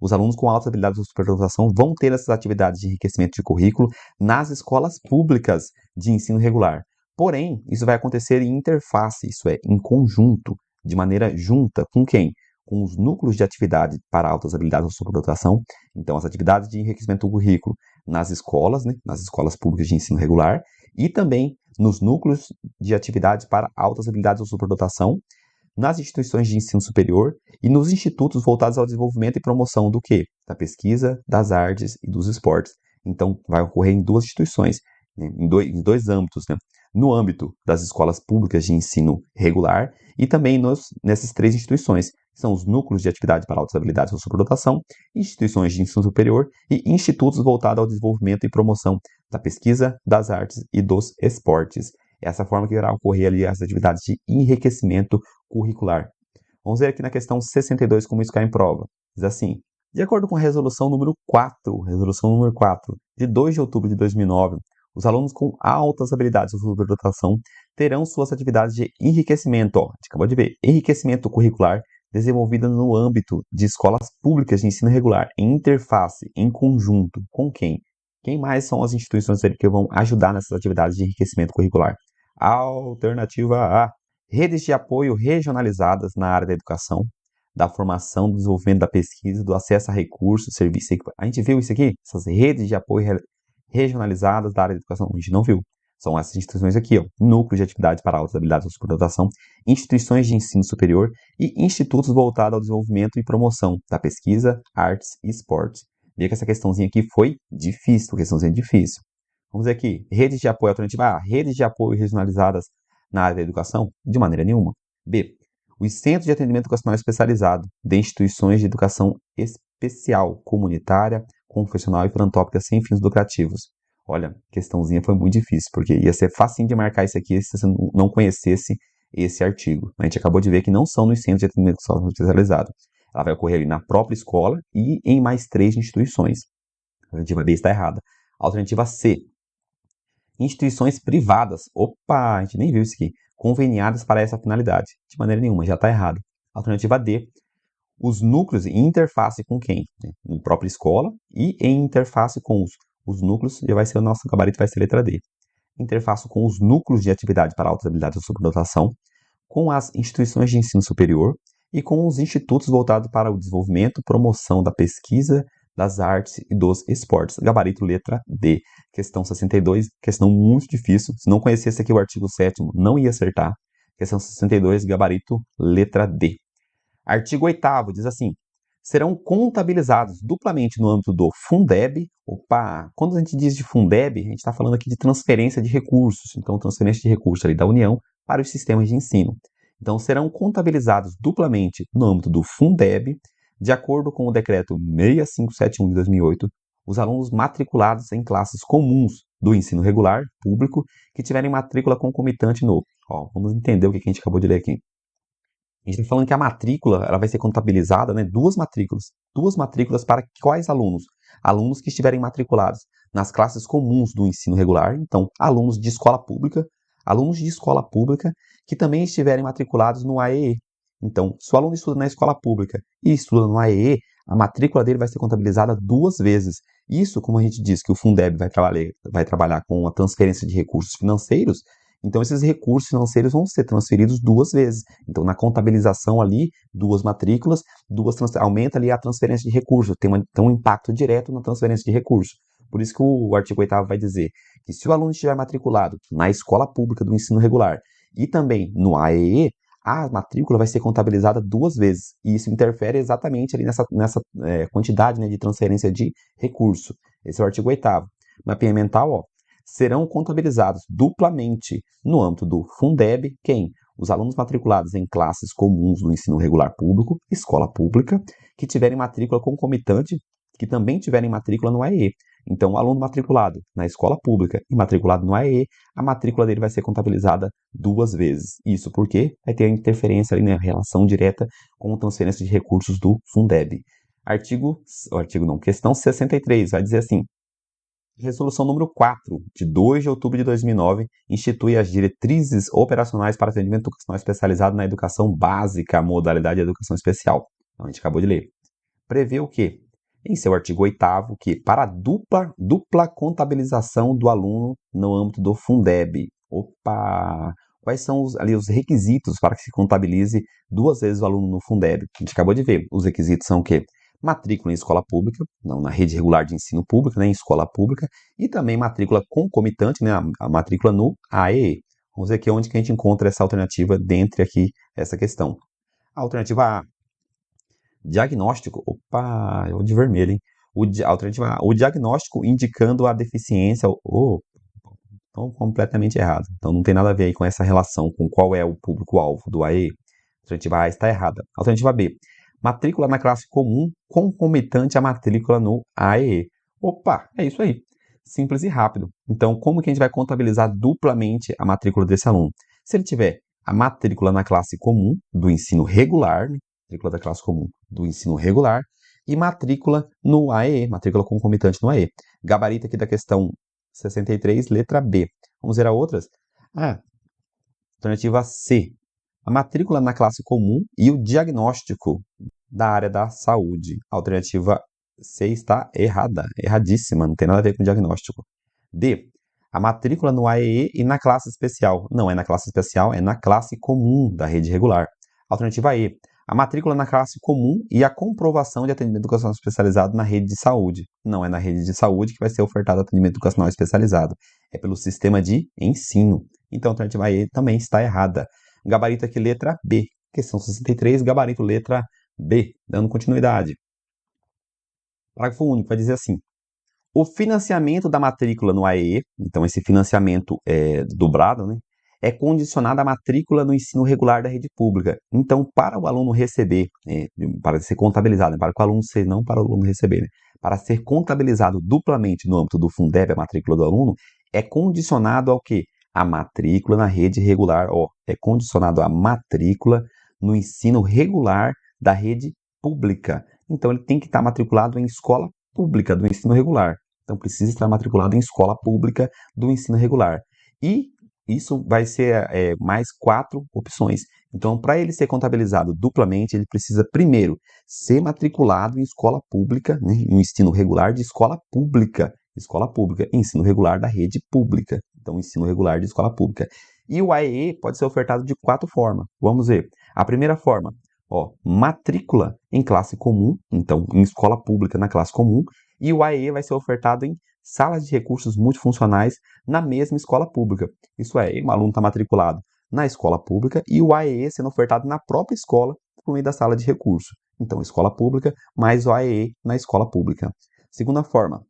Os alunos com altas habilidades ou superdotação vão ter essas atividades de enriquecimento de currículo nas escolas públicas de ensino regular. Porém, isso vai acontecer em interface, isso é, em conjunto, de maneira junta, com quem? Com os núcleos de atividade para altas habilidades ou superdotação. Então, as atividades de enriquecimento do currículo nas escolas, né, nas escolas públicas de ensino regular, e também nos núcleos de atividades para altas habilidades ou superdotação, nas instituições de ensino superior e nos institutos voltados ao desenvolvimento e promoção do quê? Da pesquisa, das artes e dos esportes. Então, vai ocorrer em 2 instituições, né, em dois âmbitos, né? No âmbito das escolas públicas de ensino regular e também nessas 3 instituições, que são os núcleos de atividade para altas habilidades ou superdotação, instituições de ensino superior e institutos voltados ao desenvolvimento e promoção da pesquisa, das artes e dos esportes. Essa forma que irá ocorrer ali as atividades de enriquecimento curricular. Vamos ver aqui na questão 62 como isso cai em prova. Diz assim: de acordo com a resolução número 4, de 2 de outubro de 2009, os alunos com altas habilidades de superdotação terão suas atividades de enriquecimento, a gente acabou de ver, enriquecimento curricular, desenvolvidas no âmbito de escolas públicas de ensino regular, em interface, em conjunto, com quem? Quem mais são as instituições que vão ajudar nessas atividades de enriquecimento curricular? Alternativa A: redes de apoio regionalizadas na área da educação, da formação, do desenvolvimento da pesquisa, do acesso a recursos, serviços. A gente viu isso aqui? Essas redes de apoio regionalizadas da área da educação, a gente não viu. São essas instituições aqui, ó, núcleos de atividade para altas habilidades ou superdotação, instituições de ensino superior e institutos voltados ao desenvolvimento e promoção da pesquisa, artes e esportes. Vê que essa questãozinha aqui foi difícil, questãozinha difícil. Vamos ver aqui, redes de apoio alternativa A, redes de apoio regionalizadas na área da educação? De maneira nenhuma. B, os centros de atendimento educacional especializado de instituições de educação especial, comunitária, confessional e filantrópica sem fins lucrativos. Olha, a questãozinha foi muito difícil, porque ia ser facinho de marcar isso aqui se você não conhecesse esse artigo. A gente acabou de ver que não são nos centros de atendimento educacional especializado. Ela vai ocorrer ali na própria escola e em mais 3 instituições. A alternativa B está errada. Alternativa C, instituições privadas. Opa, a gente nem viu isso aqui. Conveniadas para essa finalidade. De maneira nenhuma, já está errado. Alternativa D, os núcleos em interface com quem? Em própria escola e em interface com os núcleos, já vai ser o nosso gabarito, vai ser a letra D. Interface com os núcleos de atividade para altas habilidades ou superdotação, com as instituições de ensino superior e com os institutos voltados para o desenvolvimento, promoção da pesquisa, das artes e dos esportes. Gabarito letra D. Questão 62, questão muito difícil. Se não conhecesse aqui o artigo 7º, não ia acertar. Questão 62, gabarito letra D. Artigo 8º diz assim: serão contabilizados duplamente no âmbito do Fundeb. Opa, quando a gente diz de Fundeb, a gente está falando aqui de transferência de recursos. Então, transferência de recursos ali da União para os sistemas de ensino. Então, serão contabilizados duplamente no âmbito do Fundeb, de acordo com o decreto 6571 de 2008, os alunos matriculados em classes comuns do ensino regular, público, que tiverem matrícula concomitante no... vamos entender o que a gente acabou de ler aqui. A gente está falando que a matrícula ela vai ser contabilizada, né? Duas matrículas para quais alunos? Alunos que estiverem matriculados nas classes comuns do ensino regular, então alunos de escola pública que também estiverem matriculados no AEE. Então, se o aluno estuda na escola pública e estuda no AEE, a matrícula dele vai ser contabilizada 2 vezes. Isso, como a gente diz que o Fundeb vai trabalhar com a transferência de recursos financeiros, então esses recursos financeiros vão ser transferidos 2 vezes. Então, na contabilização ali, 2 matrículas, aumenta ali a transferência de recursos, tem um impacto direto na transferência de recursos. Por isso que o artigo 8º vai dizer que se o aluno estiver matriculado na escola pública do ensino regular e também no AEE, a matrícula vai ser contabilizada 2 vezes. E isso interfere exatamente ali nessa quantidade, né, de transferência de recurso. Esse é o artigo 8º. Mapeamento mental, serão contabilizados duplamente no âmbito do Fundeb quem? Os alunos matriculados em classes comuns do ensino regular público, escola pública, que tiverem matrícula concomitante, que também tiverem matrícula no AEE. Então, o aluno matriculado na escola pública e matriculado no AEE, a matrícula dele vai ser contabilizada 2 vezes. Isso porque vai ter a interferência ali, né, a relação direta com a transferência de recursos do Fundeb. Questão 63, vai dizer assim: Resolução número 4, de 2 de outubro de 2009, institui as diretrizes operacionais para atendimento educacional especializado na educação básica, modalidade de educação especial. Então, a gente acabou de ler. Prevê o quê? Em seu artigo 8º, que para a dupla contabilização do aluno no âmbito do Fundeb. Opa! Quais são os requisitos para que se contabilize 2 vezes o aluno no Fundeb? A gente acabou de ver. Os requisitos são o quê? Matrícula em escola pública, não, na rede regular de ensino público, né, em escola pública, e também matrícula concomitante, né, a matrícula no AEE. Vamos ver aqui onde que a gente encontra essa alternativa dentre aqui essa questão. A alternativa A, diagnóstico, é o de vermelho, hein? Alternativa A, o diagnóstico indicando a deficiência, então completamente errado. Então não tem nada a ver aí com essa relação, com qual é o público-alvo do AEE. A alternativa A está errada. Alternativa B, Matrícula na classe comum concomitante à matrícula no AEE. Opa, é isso aí. Simples e rápido. Então, como que a gente vai contabilizar duplamente a matrícula desse aluno? Se ele tiver a matrícula na classe comum do ensino regular, né? Matrícula da classe comum do ensino regular, e matrícula no AEE, matrícula concomitante no AEE. Gabarito aqui da questão 63, letra B. Vamos ver a outras? Alternativa C. A matrícula na classe comum e o diagnóstico da área da saúde. A alternativa C está errada, erradíssima, não tem nada a ver com diagnóstico. D. A matrícula no AEE e na classe especial. Não é na classe especial, é na classe comum da rede regular. Alternativa E. A matrícula na classe comum e a comprovação de atendimento educacional especializado na rede de saúde. Não é na rede de saúde que vai ser ofertado atendimento educacional especializado. É pelo sistema de ensino. Então, a alternativa E também está errada. Gabarito aqui, letra B. Questão 63, gabarito, letra B. Dando continuidade. Parágrafo único, vai dizer assim. O financiamento da matrícula no AEE, então esse financiamento é dobrado, né, é condicionado à matrícula no ensino regular da rede pública. Então, para o aluno receber, para ser contabilizado, né, para o aluno ser, não para o aluno receber, né, para ser contabilizado duplamente no âmbito do Fundeb, a matrícula do aluno, é condicionado ao quê? A matrícula na rede regular, é condicionado à matrícula no ensino regular da rede pública. Então, ele tem que estar matriculado em escola pública do ensino regular. Então, precisa estar matriculado em escola pública do ensino regular. E isso vai ser mais 4 opções. Então, para ele ser contabilizado duplamente, ele precisa, primeiro, ser matriculado em escola pública, né, em ensino regular de escola pública, ensino regular da rede pública. Então, ensino regular de escola pública. E o AEE pode ser ofertado de 4 formas. Vamos ver. A primeira forma, matrícula em classe comum, então, em escola pública na classe comum, e o AEE vai ser ofertado em salas de recursos multifuncionais na mesma escola pública. Isso é, o aluno está matriculado na escola pública e o AEE sendo ofertado na própria escola por meio da sala de recurso. Então, escola pública mais o AEE na escola pública. Segunda forma,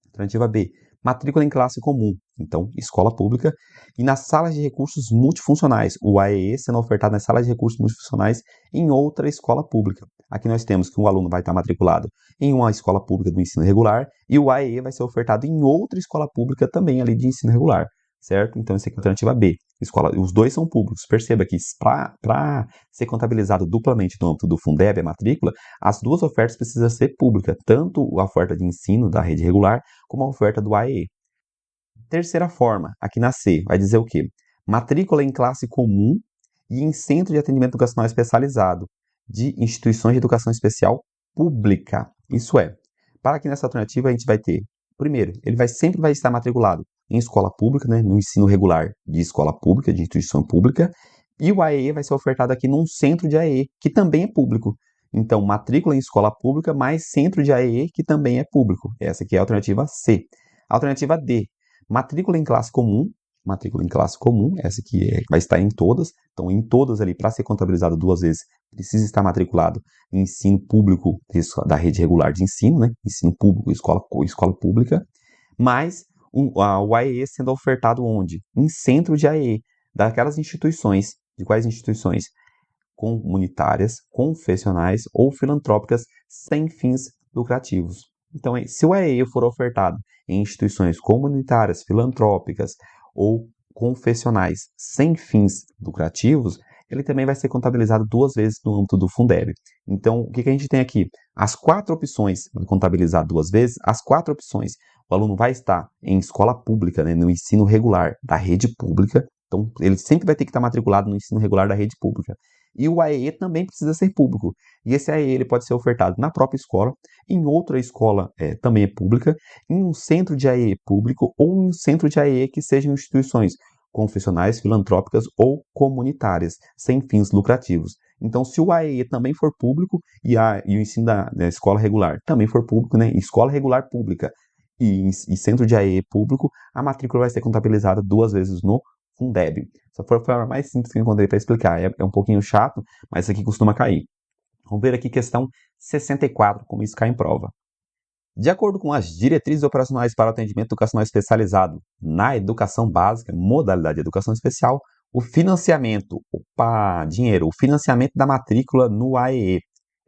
alternativa B, matrícula em classe comum, então escola pública, e nas salas de recursos multifuncionais, o AEE sendo ofertado nas salas de recursos multifuncionais em outra escola pública. Aqui nós temos que o aluno vai estar matriculado em uma escola pública do ensino regular e o AEE vai ser ofertado em outra escola pública também ali de ensino regular, certo? Então, essa aqui é a alternativa B. Os dois são públicos. Perceba que para ser contabilizado duplamente no âmbito do Fundeb, a matrícula, as duas ofertas precisam ser públicas, tanto a oferta de ensino da rede regular como a oferta do AEE. Terceira forma, aqui na C, vai dizer o quê? Matrícula em classe comum e em centro de atendimento educacional especializado de instituições de educação especial pública. Isso é, para aqui nessa alternativa a gente vai ter, primeiro, ele sempre vai estar matriculado em escola pública, né, no ensino regular de escola pública, de instituição pública, e o AEE vai ser ofertado aqui num centro de AEE, que também é público. Então, matrícula em escola pública mais centro de AEE, que também é público. Essa aqui é a alternativa C. A alternativa D, matrícula em classe comum, essa aqui vai estar em todas. Então, em todas ali, para ser contabilizado 2 vezes, precisa estar matriculado em ensino público da rede regular de ensino, né? Ensino público, escola pública, mas o AEE sendo ofertado onde? Em centro de AEE, daquelas instituições. De quais instituições? Comunitárias, confessionais ou filantrópicas sem fins lucrativos. Então, se o AEE for ofertado em instituições comunitárias, filantrópicas ou confessionais sem fins lucrativos, ele também vai ser contabilizado 2 vezes no âmbito do Fundeb. Então, o que a gente tem aqui? As 4 opções, contabilizar 2 vezes, as 4 opções. O aluno vai estar em escola pública, né, no ensino regular da rede pública. Então, ele sempre vai ter que estar matriculado no ensino regular da rede pública. E o AEE também precisa ser público. E esse AEE ele pode ser ofertado na própria escola, em outra escola também é pública, em um centro de AEE público ou em um centro de AEE que sejam instituições confessionais, filantrópicas ou comunitárias, sem fins lucrativos. Então, se o AEE também for público e o ensino da escola regular também for público, né, escola regular pública e centro de AEE público, a matrícula vai ser contabilizada 2 vezes no Fundeb. Essa foi a forma mais simples que eu encontrei para explicar. É um pouquinho chato, mas isso aqui costuma cair. Vamos ver aqui questão 64, como isso cai em prova. De acordo com as diretrizes operacionais para o atendimento educacional especializado na educação básica, modalidade educação especial, o financiamento da matrícula no AEE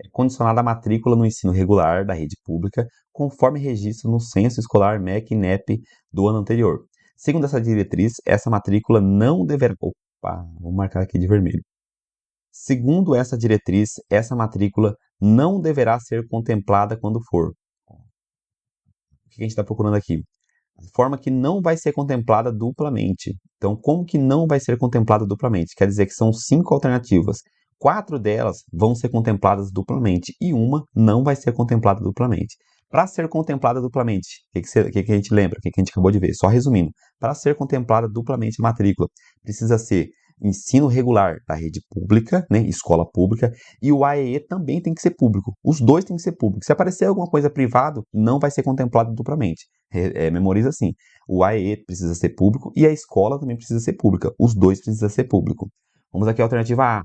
é condicionada à matrícula no ensino regular da rede pública, conforme registro no censo escolar MEC e INEP do ano anterior. Segundo essa diretriz, essa matrícula não deverá... Opa, vou marcar aqui de vermelho. Segundo essa diretriz, essa matrícula não deverá ser contemplada quando for. O que a gente está procurando aqui? De forma que não vai ser contemplada duplamente. Então, como que não vai ser contemplada duplamente? Quer dizer que são 5 alternativas. 4 delas vão ser contempladas duplamente e uma não vai ser contemplada duplamente. Para ser contemplada duplamente, o que a gente lembra? O que a gente acabou de ver? Só resumindo. Para ser contemplada duplamente a matrícula, precisa ser ensino regular da rede pública, né, escola pública, e o AEE também tem que ser público. Os dois têm que ser públicos. Se aparecer alguma coisa privado, não vai ser contemplado duplamente. Memoriza assim. O AEE precisa ser público e a escola também precisa ser pública. Os dois precisam ser público. Vamos aqui à alternativa A.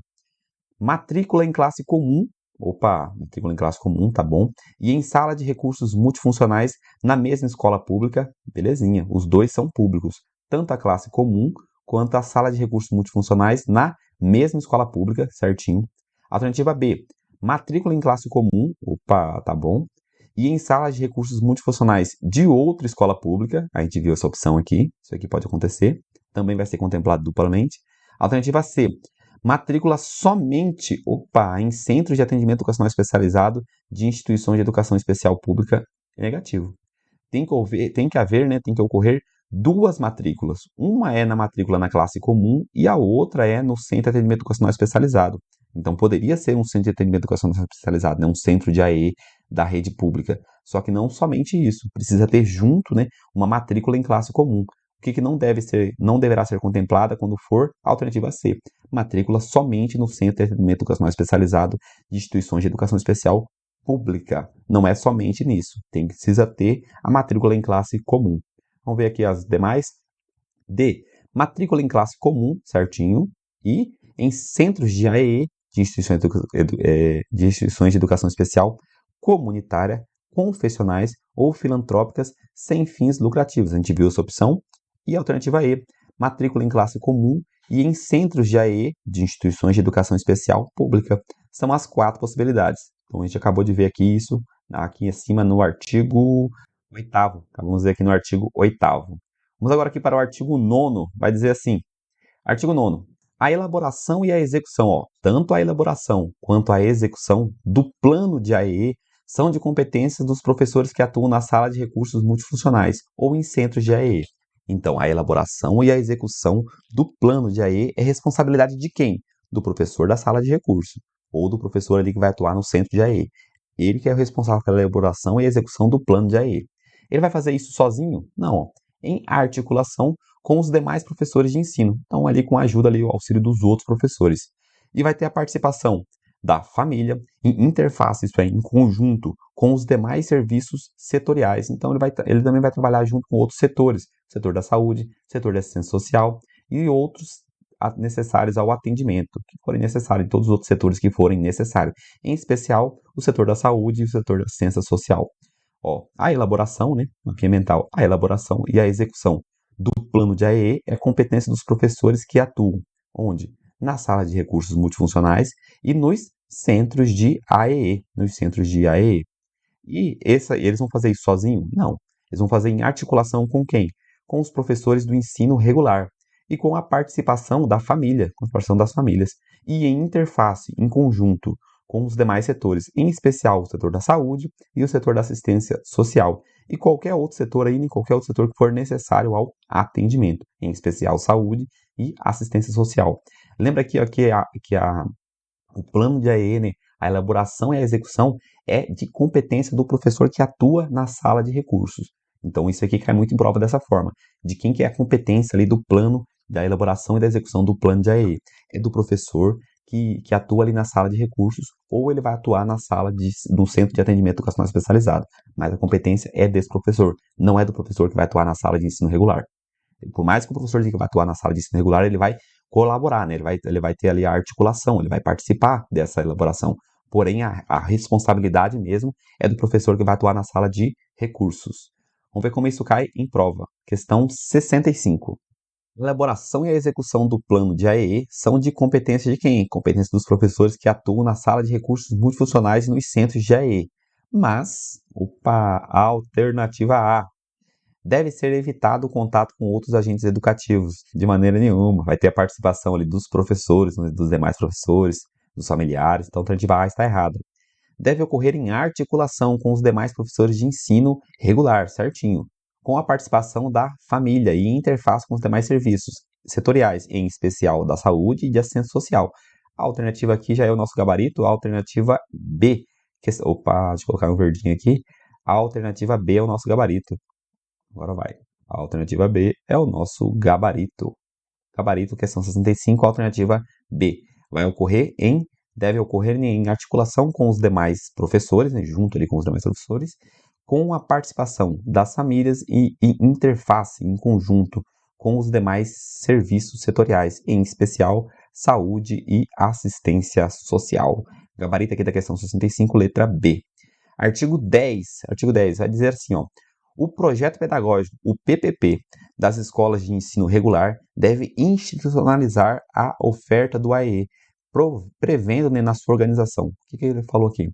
Matrícula em classe comum. Opa, matrícula em classe comum, tá bom. E em sala de recursos multifuncionais na mesma escola pública, belezinha. Os dois são públicos. Tanto a classe comum quanto a sala de recursos multifuncionais na mesma escola pública, certinho. Alternativa B. Matrícula em classe comum. Opa, tá bom. E em salas de recursos multifuncionais de outra escola pública, a gente viu essa opção aqui, isso aqui pode acontecer, também vai ser contemplado duplamente. Alternativa C, matrícula somente, em centros de atendimento educacional especializado de instituições de educação especial pública, negativo. Tem que haver, né, tem que ocorrer duas matrículas. Uma é na matrícula na classe comum e a outra é no centro de atendimento educacional especializado. Então, poderia ser um centro de atendimento educacional especializado, né? Um centro de AE da rede pública. Só que não somente isso. Precisa ter junto, né, uma matrícula em classe comum. O que não deverá ser contemplada quando for a alternativa C. Matrícula somente no centro de atendimento educacional especializado de instituições de educação especial pública. Não é somente nisso. Precisa ter a matrícula em classe comum. Vamos ver aqui as demais. D. Matrícula em classe comum, certinho. E em centros de AEE, de instituições de educação especial comunitária, confessionais ou filantrópicas sem fins lucrativos. A gente viu essa opção. E a alternativa E. Matrícula em classe comum e em centros de AEE, de instituições de educação especial pública. São as 4 possibilidades. Então, a gente acabou de ver aqui isso, aqui acima no artigo 8º. Vamos ver aqui no artigo 8º. Vamos agora aqui para o artigo 9º. Vai dizer assim, artigo 9º. A elaboração e a execução, tanto a elaboração quanto a execução do plano de AEE são de competência dos professores que atuam na sala de recursos multifuncionais ou em centros de AEE. Então, a elaboração e a execução do plano de AE é responsabilidade de quem? Do professor da sala de recurso, ou do professor ali que vai atuar no centro de AE. Ele que é o responsável pela elaboração e execução do plano de AE. Ele vai fazer isso sozinho? Não, em articulação com os demais professores de ensino. Então, ali com a ajuda, ali, o auxílio dos outros professores. E vai ter a participação da família em interface, isso é, em conjunto com os demais serviços setoriais. Então, ele também vai trabalhar junto com outros setores, setor da saúde, setor da assistência social e outros necessários ao atendimento, que forem necessários, e todos os outros setores que forem necessários, em especial o setor da saúde e o setor da assistência social. A elaboração, né, aqui é mental, a elaboração e a execução do plano de AEE é competência dos professores que atuam, onde? Na sala de recursos multifuncionais e nos centros de AEE, E eles vão fazer isso sozinho? Não. Eles vão fazer em articulação com quem? Com os professores do ensino regular e com a participação da família, com a participação das famílias, e em interface, em conjunto, com os demais setores, em especial o setor da saúde e o setor da assistência social, e qualquer outro setor ainda, em qualquer outro setor que for necessário ao atendimento, em especial saúde e assistência social. Lembra aqui o plano de AE, né, a elaboração e a execução é de competência do professor que atua na sala de recursos. Então, isso aqui cai muito em prova dessa forma, de quem que é a competência ali do plano, da elaboração e da execução do plano de AE. É do professor que atua ali na sala de recursos, ou ele vai atuar no centro de atendimento educacional especializado. Mas a competência é desse professor, não é do professor que vai atuar na sala de ensino regular. Por mais que o professor diga que vai atuar na sala de ensino regular, ele vai colaborar, né? Ele vai ter ali a articulação, ele vai participar dessa elaboração. Porém, a responsabilidade mesmo é do professor que vai atuar na sala de recursos. Vamos ver como isso cai em prova. Questão 65. A elaboração e a execução do plano de AEE são de competência de quem? Competência dos professores que atuam na sala de recursos multifuncionais e nos centros de AEE. Mas, a alternativa A, deve ser evitado o contato com outros agentes educativos, de maneira nenhuma. Vai ter a participação ali dos professores, dos demais professores, dos familiares, então a alternativa A está errada. Deve ocorrer em articulação com os demais professores de ensino regular, certinho, com a participação da família e interface com os demais serviços setoriais, em especial da saúde e de assistência social. A alternativa aqui já é o nosso gabarito, a alternativa B. Deixa eu colocar um verdinho aqui. A alternativa B é o nosso gabarito. Agora vai. A alternativa B é o nosso gabarito. Gabarito, questão 65, alternativa B. Deve ocorrer em articulação com os demais professores, né, junto ali com os demais professores, com a participação das famílias e interface em conjunto com os demais serviços setoriais, em especial saúde e assistência social. Gabarito aqui da questão 65, letra B. Artigo 10 vai dizer assim, ó, o projeto pedagógico, o PPP, das escolas de ensino regular deve institucionalizar a oferta do AEE, prevendo, né, na sua organização. O que ele falou aqui?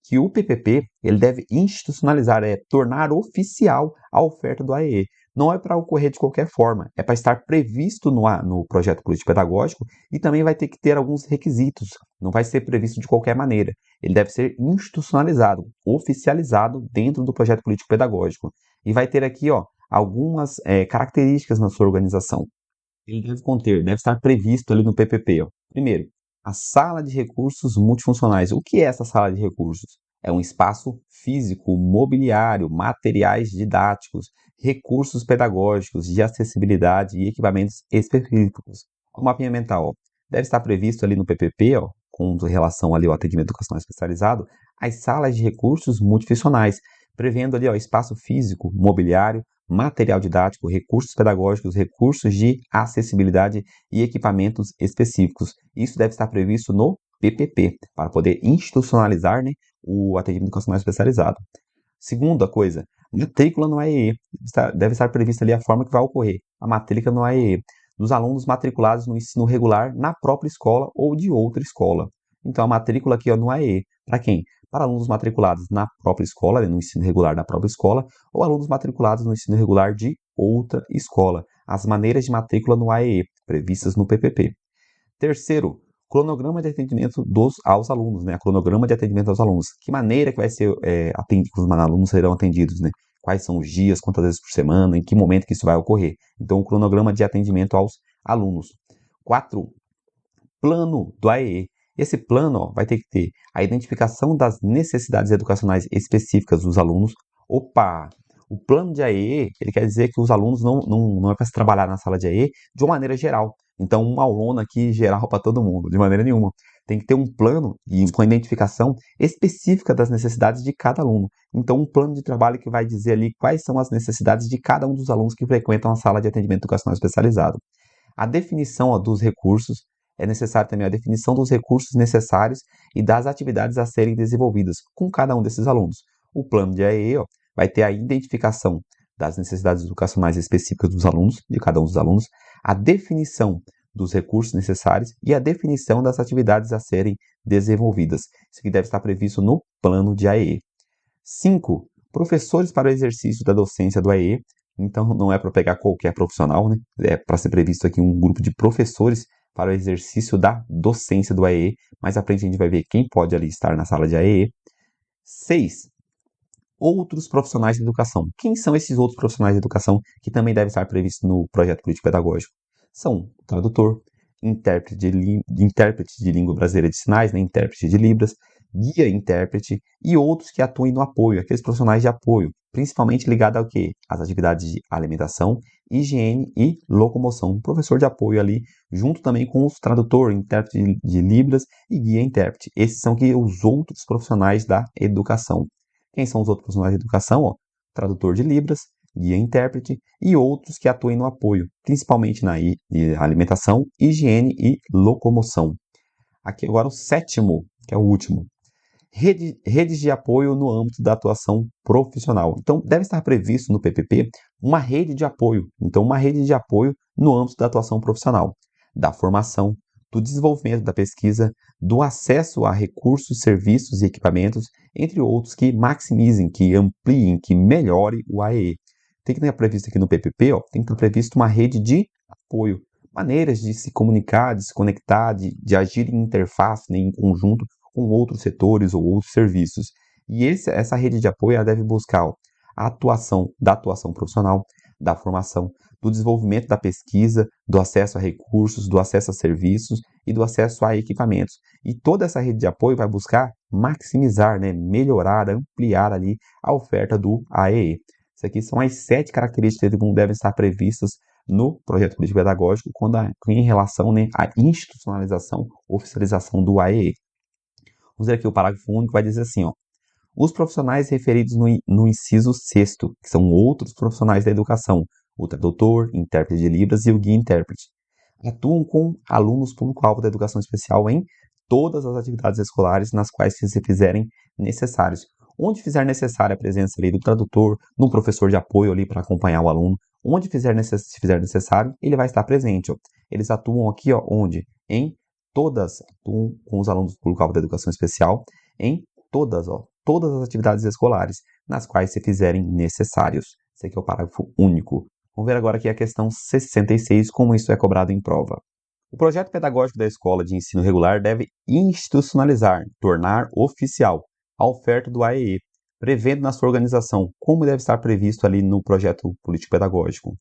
Que o PPP ele deve institucionalizar, tornar oficial a oferta do AEE. Não é para ocorrer de qualquer forma, é para estar previsto no projeto político-pedagógico e também vai ter que ter alguns requisitos. Não vai ser previsto de qualquer maneira. Ele deve ser institucionalizado, oficializado dentro do projeto político-pedagógico. E vai ter aqui, ó, algumas características na sua organização. Ele deve estar previsto ali no PPP. Ó. Primeiro, a sala de recursos multifuncionais. O que é essa sala de recursos? É um espaço físico, mobiliário, materiais didáticos, recursos pedagógicos, de acessibilidade e equipamentos específicos. O mapinha mental, ó, deve estar previsto ali no PPP, ó, com relação ali ao atendimento educacional especializado, as salas de recursos multifuncionais, prevendo ali, ó, espaço físico, mobiliário, material didático, recursos pedagógicos, recursos de acessibilidade e equipamentos específicos. Isso deve estar previsto no PPP, para poder institucionalizar, né, o atendimento educacional especializado. Segunda coisa, matrícula no AEE. Deve estar prevista ali a forma que vai ocorrer a matrícula no AEE dos alunos matriculados no ensino regular na própria escola ou de outra escola. Então, a matrícula aqui, ó, no AEE, para quem? Para alunos matriculados na própria escola, no ensino regular da própria escola, ou alunos matriculados no ensino regular de outra escola. As maneiras de matrícula no AEE, previstas no PPP. Terceiro, cronograma de atendimento aos alunos, né? Cronograma de atendimento aos alunos. Que maneira que vai ser atendido, os alunos serão atendidos, né? Quais são os dias, quantas vezes por semana, em que momento que isso vai ocorrer. Então, o cronograma de atendimento aos alunos. 4. Plano do AEE. Esse plano, ó, vai ter que ter a identificação das necessidades educacionais específicas dos alunos. O plano de AEE, ele quer dizer que os alunos não é para se trabalhar na sala de AEE de uma maneira geral. Então, uma aulona aqui geral para todo mundo, de maneira nenhuma. Tem que ter um plano com a identificação específica das necessidades de cada aluno. Então, um plano de trabalho que vai dizer ali quais são as necessidades de cada um dos alunos que frequentam a sala de atendimento educacional especializado. A definição, ó, dos recursos, é necessário também a definição dos recursos necessários e das atividades a serem desenvolvidas com cada um desses alunos. O plano de AEE, ó, vai ter a identificação das necessidades educacionais específicas dos alunos, de cada um dos alunos, a definição dos recursos necessários e a definição das atividades a serem desenvolvidas. Isso aqui deve estar previsto no plano de AEE. 5. Professores para o exercício da docência do AEE. Então, não é para pegar qualquer profissional, né? É para ser previsto aqui um grupo de professores para o exercício da docência do AEE. Mais à frente a gente vai ver quem pode ali estar na sala de AEE. 6. Outros profissionais de educação. Quem são esses outros profissionais de educação que também devem estar previstos no projeto político-pedagógico? São tradutor, intérprete de língua brasileira de sinais, né? Intérprete de Libras, guia intérprete e outros que atuem no apoio, aqueles profissionais de apoio, principalmente ligado ao quê? Às atividades de alimentação, higiene e locomoção. Professor de apoio ali, junto também com os tradutor, intérprete de Libras e guia intérprete. Esses são aqui os outros profissionais da educação. Quem são os outros profissionais de educação? Ó, tradutor de Libras, guia intérprete e outros que atuem no apoio, principalmente na alimentação, higiene e locomoção. Aqui agora o 7º, que é o último. Redes de apoio no âmbito da atuação profissional. Então, deve estar previsto no PPP uma rede de apoio. Então, uma rede de apoio no âmbito da atuação profissional, da formação, do desenvolvimento da pesquisa, do acesso a recursos, serviços e equipamentos, entre outros que maximizem, que ampliem, que melhore o AEE. Tem que estar previsto aqui no PPP, tem que estar previsto uma rede de apoio, maneiras de se comunicar, de se conectar, de agir em interface, né, em conjunto com outros setores ou outros serviços. E essa rede de apoio ela deve buscar a atuação profissional, da formação, do desenvolvimento da pesquisa, do acesso a recursos, do acesso a serviços e do acesso a equipamentos. E toda essa rede de apoio vai buscar maximizar, né, melhorar, ampliar ali a oferta do AEE. Isso aqui são as 7 características que devem estar previstas no projeto político-pedagógico em relação, né, à institucionalização, oficialização do AEE. Vamos ver aqui o parágrafo único, vai dizer assim, os profissionais referidos no inciso 6º, que são outros profissionais da educação, o tradutor, intérprete de Libras e o guia-intérprete, atuam com alunos público-alvo da educação especial em todas as atividades escolares nas quais se fizerem necessários. Onde fizer necessária a presença ali do tradutor, do professor de apoio ali para acompanhar o aluno, onde fizer necessário, ele vai estar presente. Eles atuam aqui, onde? Atuam com os alunos do público-alvo da educação especial em todas as atividades escolares, nas quais se fizerem necessários. Esse aqui é o parágrafo único. Vamos ver agora aqui a questão 66, como isso é cobrado em prova. O projeto pedagógico da escola de ensino regular deve institucionalizar, tornar oficial a oferta do AEE, prevendo na sua organização como deve estar previsto ali no projeto político-pedagógico.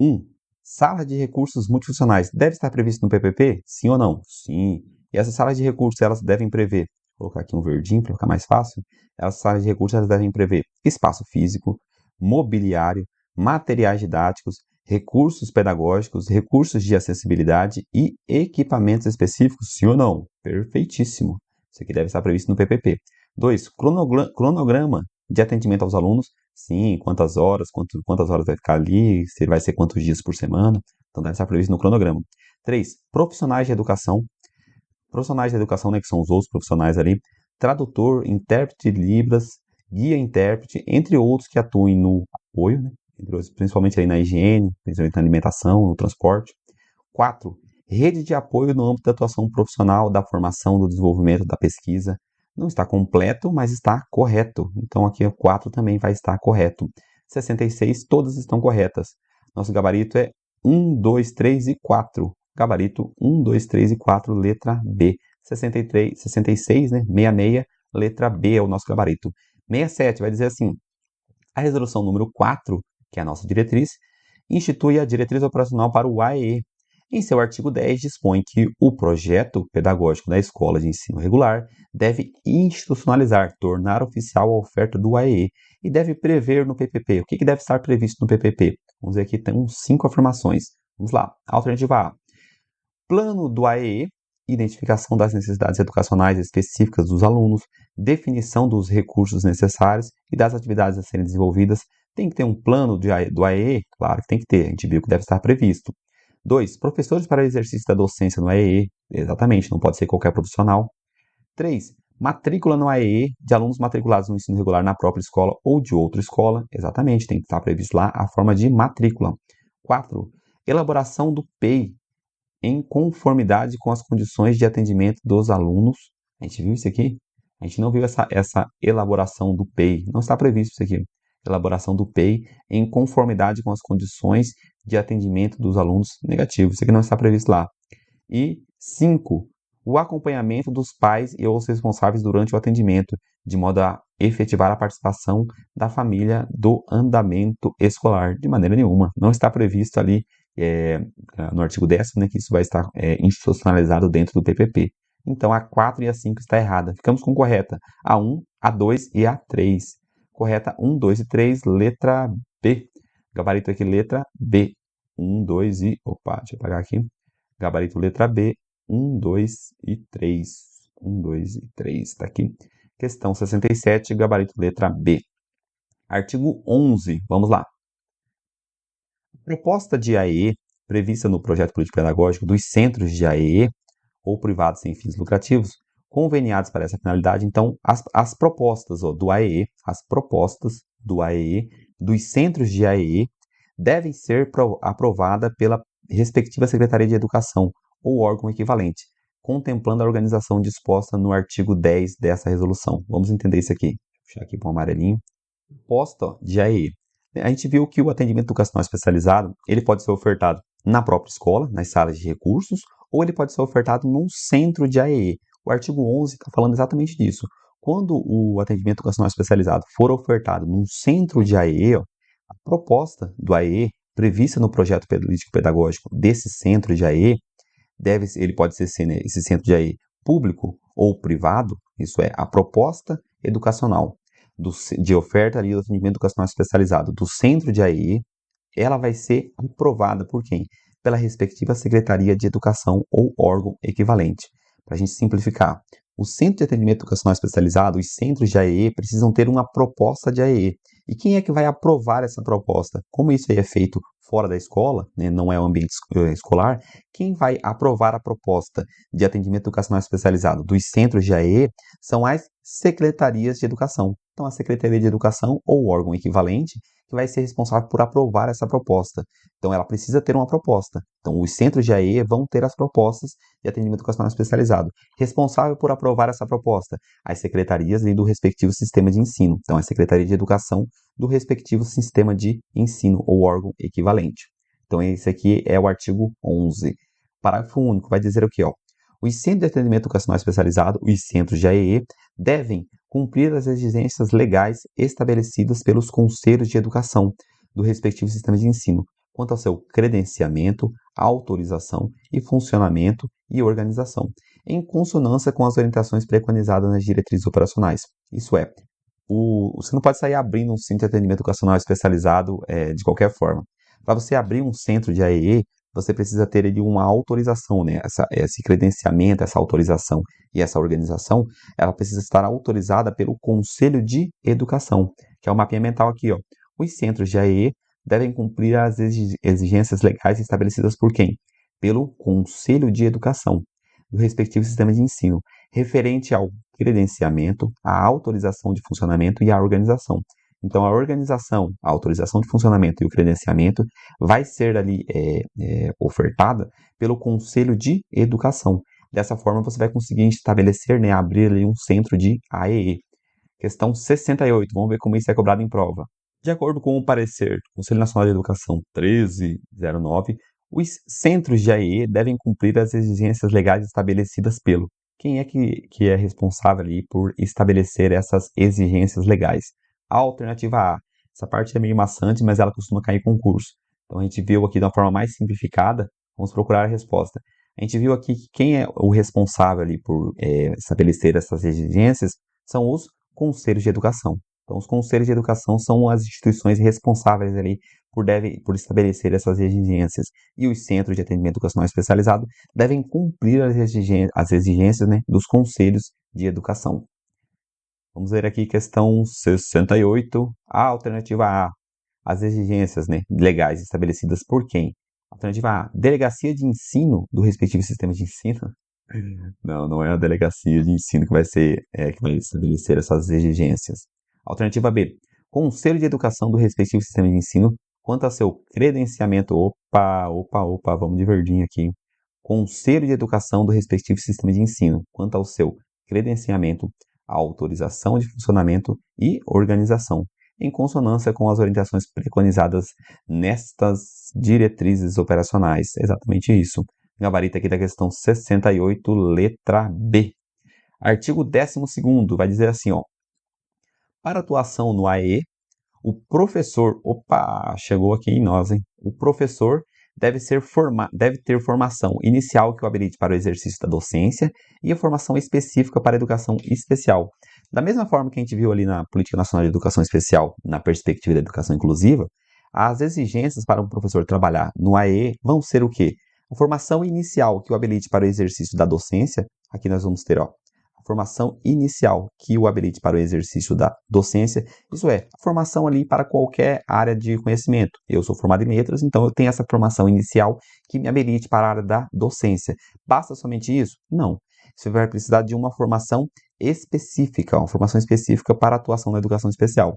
1. Sala de recursos multifuncionais deve estar previsto no PPP? Sim ou não? Sim. E essas salas de recursos, elas devem prever, vou colocar aqui um verdinho para ficar mais fácil, essas salas de recursos elas devem prever espaço físico, mobiliário, materiais didáticos, recursos pedagógicos, recursos de acessibilidade e equipamentos específicos, sim ou não? Perfeitíssimo. Isso aqui deve estar previsto no PPP. 2. Cronograma de atendimento aos alunos. Sim, quantas horas vai ficar ali, se vai ser quantos dias por semana. Então, deve estar previsto no cronograma. 3. Profissionais de educação. Profissionais de educação, né, que são os outros profissionais ali. Tradutor, intérprete de Libras, guia-intérprete, entre outros que atuem no apoio, né, principalmente aí na higiene, principalmente na alimentação, no transporte. 4. Rede de apoio no âmbito da atuação profissional, da formação, do desenvolvimento, da pesquisa. Não está completo, mas está correto. Então, aqui o 4 também vai estar correto. 66, todas estão corretas. Nosso gabarito é 1, 2, 3 e 4. Gabarito 1, 2, 3 e 4, letra B. 66, né? 66, letra B é o nosso gabarito. 67 vai dizer assim, a resolução número 4, que é a nossa diretriz, institui a diretriz operacional para o AEE. Em seu artigo 10, dispõe que o projeto pedagógico da escola de ensino regular deve institucionalizar, tornar oficial a oferta do AEE e deve prever no PPP. O que deve estar previsto no PPP? Vamos ver aqui, tem 5 afirmações. Vamos lá. Alternativa A. Plano do AEE, identificação das necessidades educacionais específicas dos alunos, definição dos recursos necessários e das atividades a serem desenvolvidas. Tem que ter um plano do AEE? Claro que tem que ter, a gente viu que deve estar previsto. 2. Professores para o exercício da docência no AEE. Exatamente, não pode ser qualquer profissional. 3. Matrícula no AEE de alunos matriculados no ensino regular na própria escola ou de outra escola. Exatamente, tem que estar previsto lá a forma de matrícula. 4. Elaboração do PEI em conformidade com as condições de atendimento dos alunos. A gente viu isso aqui? A gente não viu essa elaboração do PEI. Não está previsto isso aqui. Elaboração do PEI em conformidade com as condições de atendimento dos alunos negativos. Isso aqui não está previsto lá. E 5. O acompanhamento dos pais e os responsáveis durante o atendimento, de modo a efetivar a participação da família do andamento escolar. De maneira nenhuma. Não está previsto ali no artigo 10º, né, que isso vai estar institucionalizado dentro do PPP. Então, a 4 e a 5 está errada. Ficamos com correta a 1, a 2 e a 3. Correta 1, 2 e 3, letra B. Gabarito aqui, letra B. 1, 2 e... Opa, deixa eu apagar aqui. Gabarito, letra B. 1, 2 e 3. 1, 2 e 3. Está aqui. Questão 67, gabarito, letra B. Artigo 11. Vamos lá. Proposta de AEE, prevista no projeto político-pedagógico dos centros de AEE, ou privados sem fins lucrativos, conveniados para essa finalidade. Então, as propostas do AEE, as propostas do AEE, dos centros de AEE, deve ser aprovada pela respectiva Secretaria de Educação ou órgão equivalente, contemplando a organização disposta no artigo 10 dessa resolução. Vamos entender isso aqui. Vou puxar aqui para o amarelinho. Proposta de AEE. A gente viu que o atendimento educacional especializado, ele pode ser ofertado na própria escola, nas salas de recursos, ou ele pode ser ofertado num centro de AEE. O artigo 11 está falando exatamente disso. Quando o atendimento educacional especializado for ofertado num centro de AEE, a proposta do AEE, prevista no projeto político-pedagógico desse centro de AEE, ele pode ser esse centro de AEE público ou privado, isso é, a proposta educacional de oferta ali do atendimento educacional especializado do centro de AEE, ela vai ser aprovada por quem? Pela respectiva Secretaria de Educação ou órgão equivalente. Para a gente simplificar, o Centro de Atendimento Educacional Especializado, os centros de AEE, precisam ter uma proposta de AEE. E quem é que vai aprovar essa proposta? Como isso aí é feito fora da escola, né, não é o ambiente escolar, quem vai aprovar a proposta de atendimento educacional especializado dos centros de AEE são as secretarias de educação. Então, a Secretaria de Educação ou órgão equivalente que vai ser responsável por aprovar essa proposta. Então, ela precisa ter uma proposta. Então, os centros de AEE vão ter as propostas de atendimento educacional especializado. Responsável por aprovar essa proposta, as secretarias do respectivo sistema de ensino. Então, a Secretaria de Educação do respectivo sistema de ensino ou órgão equivalente. Então, esse aqui é o artigo 11. Parágrafo único vai dizer o quê? Os centros de atendimento educacional especializado, os centros de AEE, devem cumprir as exigências legais estabelecidas pelos conselhos de educação do respectivo sistema de ensino, quanto ao seu credenciamento, autorização e funcionamento e organização, em consonância com as orientações preconizadas nas diretrizes operacionais. Isso é, você não pode sair abrindo um centro de atendimento educacional especializado de qualquer forma. Para você abrir um centro de AEE, você precisa ter ali uma autorização, né? Esse credenciamento, essa autorização e essa organização, ela precisa estar autorizada pelo Conselho de Educação, que é o mapinha mental aqui, ó. Os centros de AEE devem cumprir as exigências legais estabelecidas por quem? Pelo Conselho de Educação do respectivo sistema de ensino, referente ao credenciamento, a autorização de funcionamento e a organização. Então, a organização, a autorização de funcionamento e o credenciamento vai ser ali ofertada pelo Conselho de Educação. Dessa forma, você vai conseguir estabelecer, né, abrir ali um centro de AEE. Questão 68, vamos ver como isso é cobrado em prova. De acordo com o parecer do Conselho Nacional de Educação 1309, os centros de AEE devem cumprir as exigências legais estabelecidas pelo. Quem é que é responsável ali por estabelecer essas exigências legais? A alternativa A. Essa parte é meio maçante, mas ela costuma cair em concurso. Então, a gente viu aqui de uma forma mais simplificada, vamos procurar a resposta. A gente viu aqui que quem é o responsável ali por estabelecer essas exigências são os conselhos de educação. Então, os conselhos de educação são as instituições responsáveis ali por estabelecer essas exigências. E os centros de atendimento educacional especializado devem cumprir as exigências, né, dos conselhos de educação. Vamos ver aqui questão 68, a alternativa A. As exigências, né, legais estabelecidas por quem? Alternativa A. Delegacia de ensino do respectivo sistema de ensino. Não é a delegacia de ensino que vai estabelecer essas exigências. Alternativa B. Conselho de Educação do respectivo sistema de ensino quanto ao seu credenciamento. Opa, vamos de verdinho aqui. Conselho de Educação do respectivo sistema de ensino quanto ao seu credenciamento, autorização de funcionamento e organização, em consonância com as orientações preconizadas nestas diretrizes operacionais. Exatamente isso. Gabarito aqui da questão 68, letra B. Artigo 12º vai dizer assim, ó. Para atuação no AEE, o professor... Opa, chegou aqui em nós, hein? O professor deve ter formação inicial que o habilite para o exercício da docência e a formação específica para a educação especial. Da mesma forma que a gente viu ali na Política Nacional de Educação Especial, na perspectiva da educação inclusiva, as exigências para um professor trabalhar no AEE vão ser o quê? A formação inicial que o habilite para o exercício da docência, aqui nós vamos ter, ó, a formação inicial que o habilite para o exercício da docência, isso é, a formação ali para qualquer área de conhecimento. Eu sou formado em letras, então eu tenho essa formação inicial que me habilite para a área da docência. Basta somente isso? Não. Você vai precisar de uma formação específica para a atuação na educação especial.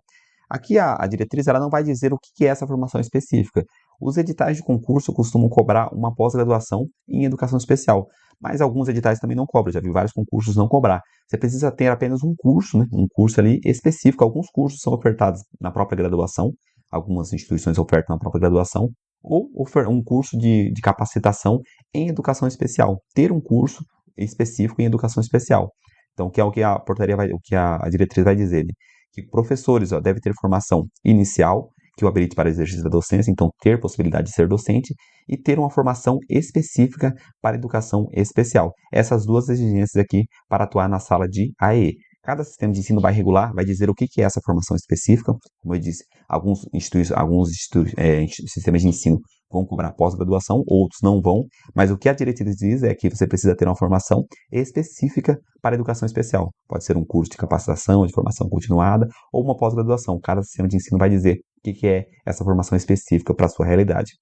Aqui a diretriz ela não vai dizer o que é essa formação específica. Os editais de concurso costumam cobrar uma pós-graduação em educação especial, mas alguns editais também não cobram. Já vi vários concursos não cobrar. Você precisa ter apenas um curso, né? Um curso ali específico. Alguns cursos são ofertados na própria graduação, algumas instituições ofertam na própria graduação, ou um curso de capacitação em educação especial. Ter um curso específico em educação especial. Então, que é o que a portaria vai, o que a diretriz vai dizer, né? Que professores devem ter formação inicial, que o habilite para exercício da docência, então ter possibilidade de ser docente, e ter uma formação específica para educação especial. Essas duas exigências aqui para atuar na sala de AEE. Cada sistema de ensino vai regular, vai dizer o que é essa formação específica. Como eu disse, alguns sistemas de ensino vão cobrar pós-graduação, outros não vão, mas o que a diretriz diz é que você precisa ter uma formação específica para educação especial. Pode ser um curso de capacitação, de formação continuada, ou uma pós-graduação. Cada sistema de ensino vai dizer o que é essa formação específica para a sua realidade.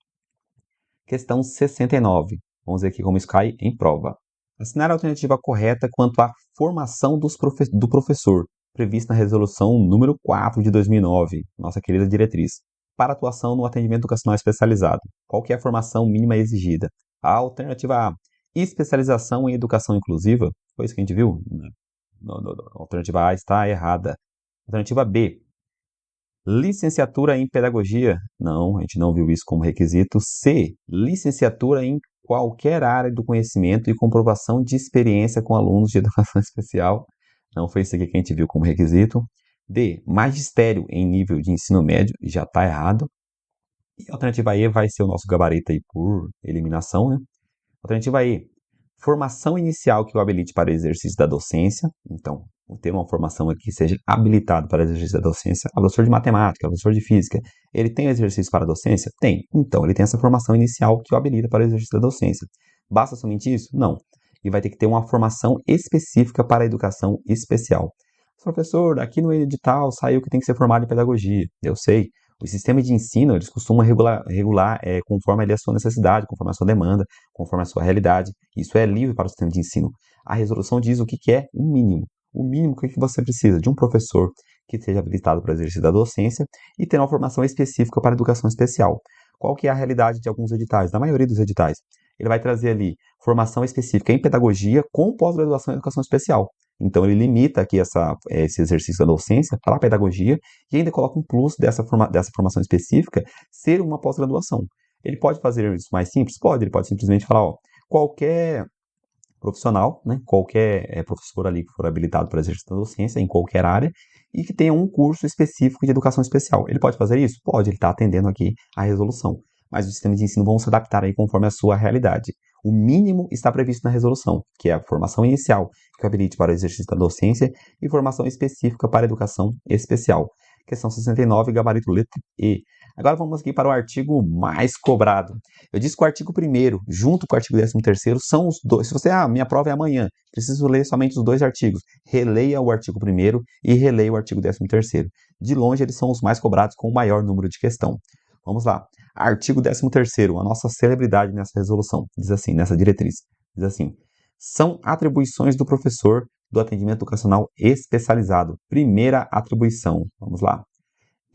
Questão 69. Vamos ver aqui como isso cai em prova. Assinar a alternativa correta quanto à formação do professor, prevista na resolução número 4 de 2009, nossa querida diretriz, para atuação no atendimento educacional especializado. Qual que é a formação mínima exigida? A alternativa A, especialização em educação inclusiva. Foi isso que a gente viu? Não. A alternativa A está errada. Alternativa B, licenciatura em pedagogia. Não, a gente não viu isso como requisito. C, licenciatura em qualquer área do conhecimento e comprovação de experiência com alunos de educação especial. Não foi isso aqui que a gente viu como requisito. D, magistério em nível de ensino médio. Já está errado. E a alternativa E vai ser o nosso gabarito aí por eliminação, né? Alternativa E, formação inicial que o habilite para o exercício da docência. Então, ter uma formação aqui que seja habilitado para o exercício da docência. A professor de matemática, a professor de física, ele tem exercício para a docência? Tem. Então, ele tem essa formação inicial que o habilita para o exercício da docência. Basta somente isso? Não. E vai ter que ter uma formação específica para a educação especial. Professor, aqui no edital saiu que tem que ser formado em pedagogia. Eu sei. O sistema de ensino, eles costumam regular conforme a sua necessidade, conforme a sua demanda, conforme a sua realidade. Isso é livre para o sistema de ensino. A resolução diz o que é o mínimo. O mínimo que você precisa de um professor que seja habilitado para o exercício da docência e ter uma formação específica para a educação especial. Qual que é a realidade de alguns editais? Da maioria dos editais. Ele vai trazer ali formação específica em pedagogia com pós-graduação em educação especial. Então, ele limita aqui esse exercício da docência para a pedagogia e ainda coloca um plus dessa formação específica ser uma pós-graduação. Ele pode fazer isso mais simples? Pode. Ele pode simplesmente falar, qualquer profissional, né, qualquer professor ali que for habilitado para exercício da docência em qualquer área e que tenha um curso específico de educação especial. Ele pode fazer isso? Pode, ele está atendendo aqui a resolução. Mas os sistemas de ensino vão se adaptar aí conforme a sua realidade. O mínimo está previsto na resolução, que é a formação inicial, que habilite para o exercício da docência, e formação específica para a educação especial. Questão 69, gabarito letra E. Agora vamos aqui para o artigo mais cobrado. Eu disse que o artigo 1º, junto com o artigo 13º, são os dois. Se você, minha prova é amanhã, preciso ler somente os dois artigos. Releia o artigo 1º e releia o artigo 13º. De longe, eles são os mais cobrados com o maior número de questão. Vamos lá. Artigo 13º, a nossa celebridade nessa resolução, diz assim, nessa diretriz, diz assim, são atribuições do professor do atendimento educacional especializado. Primeira atribuição, vamos lá.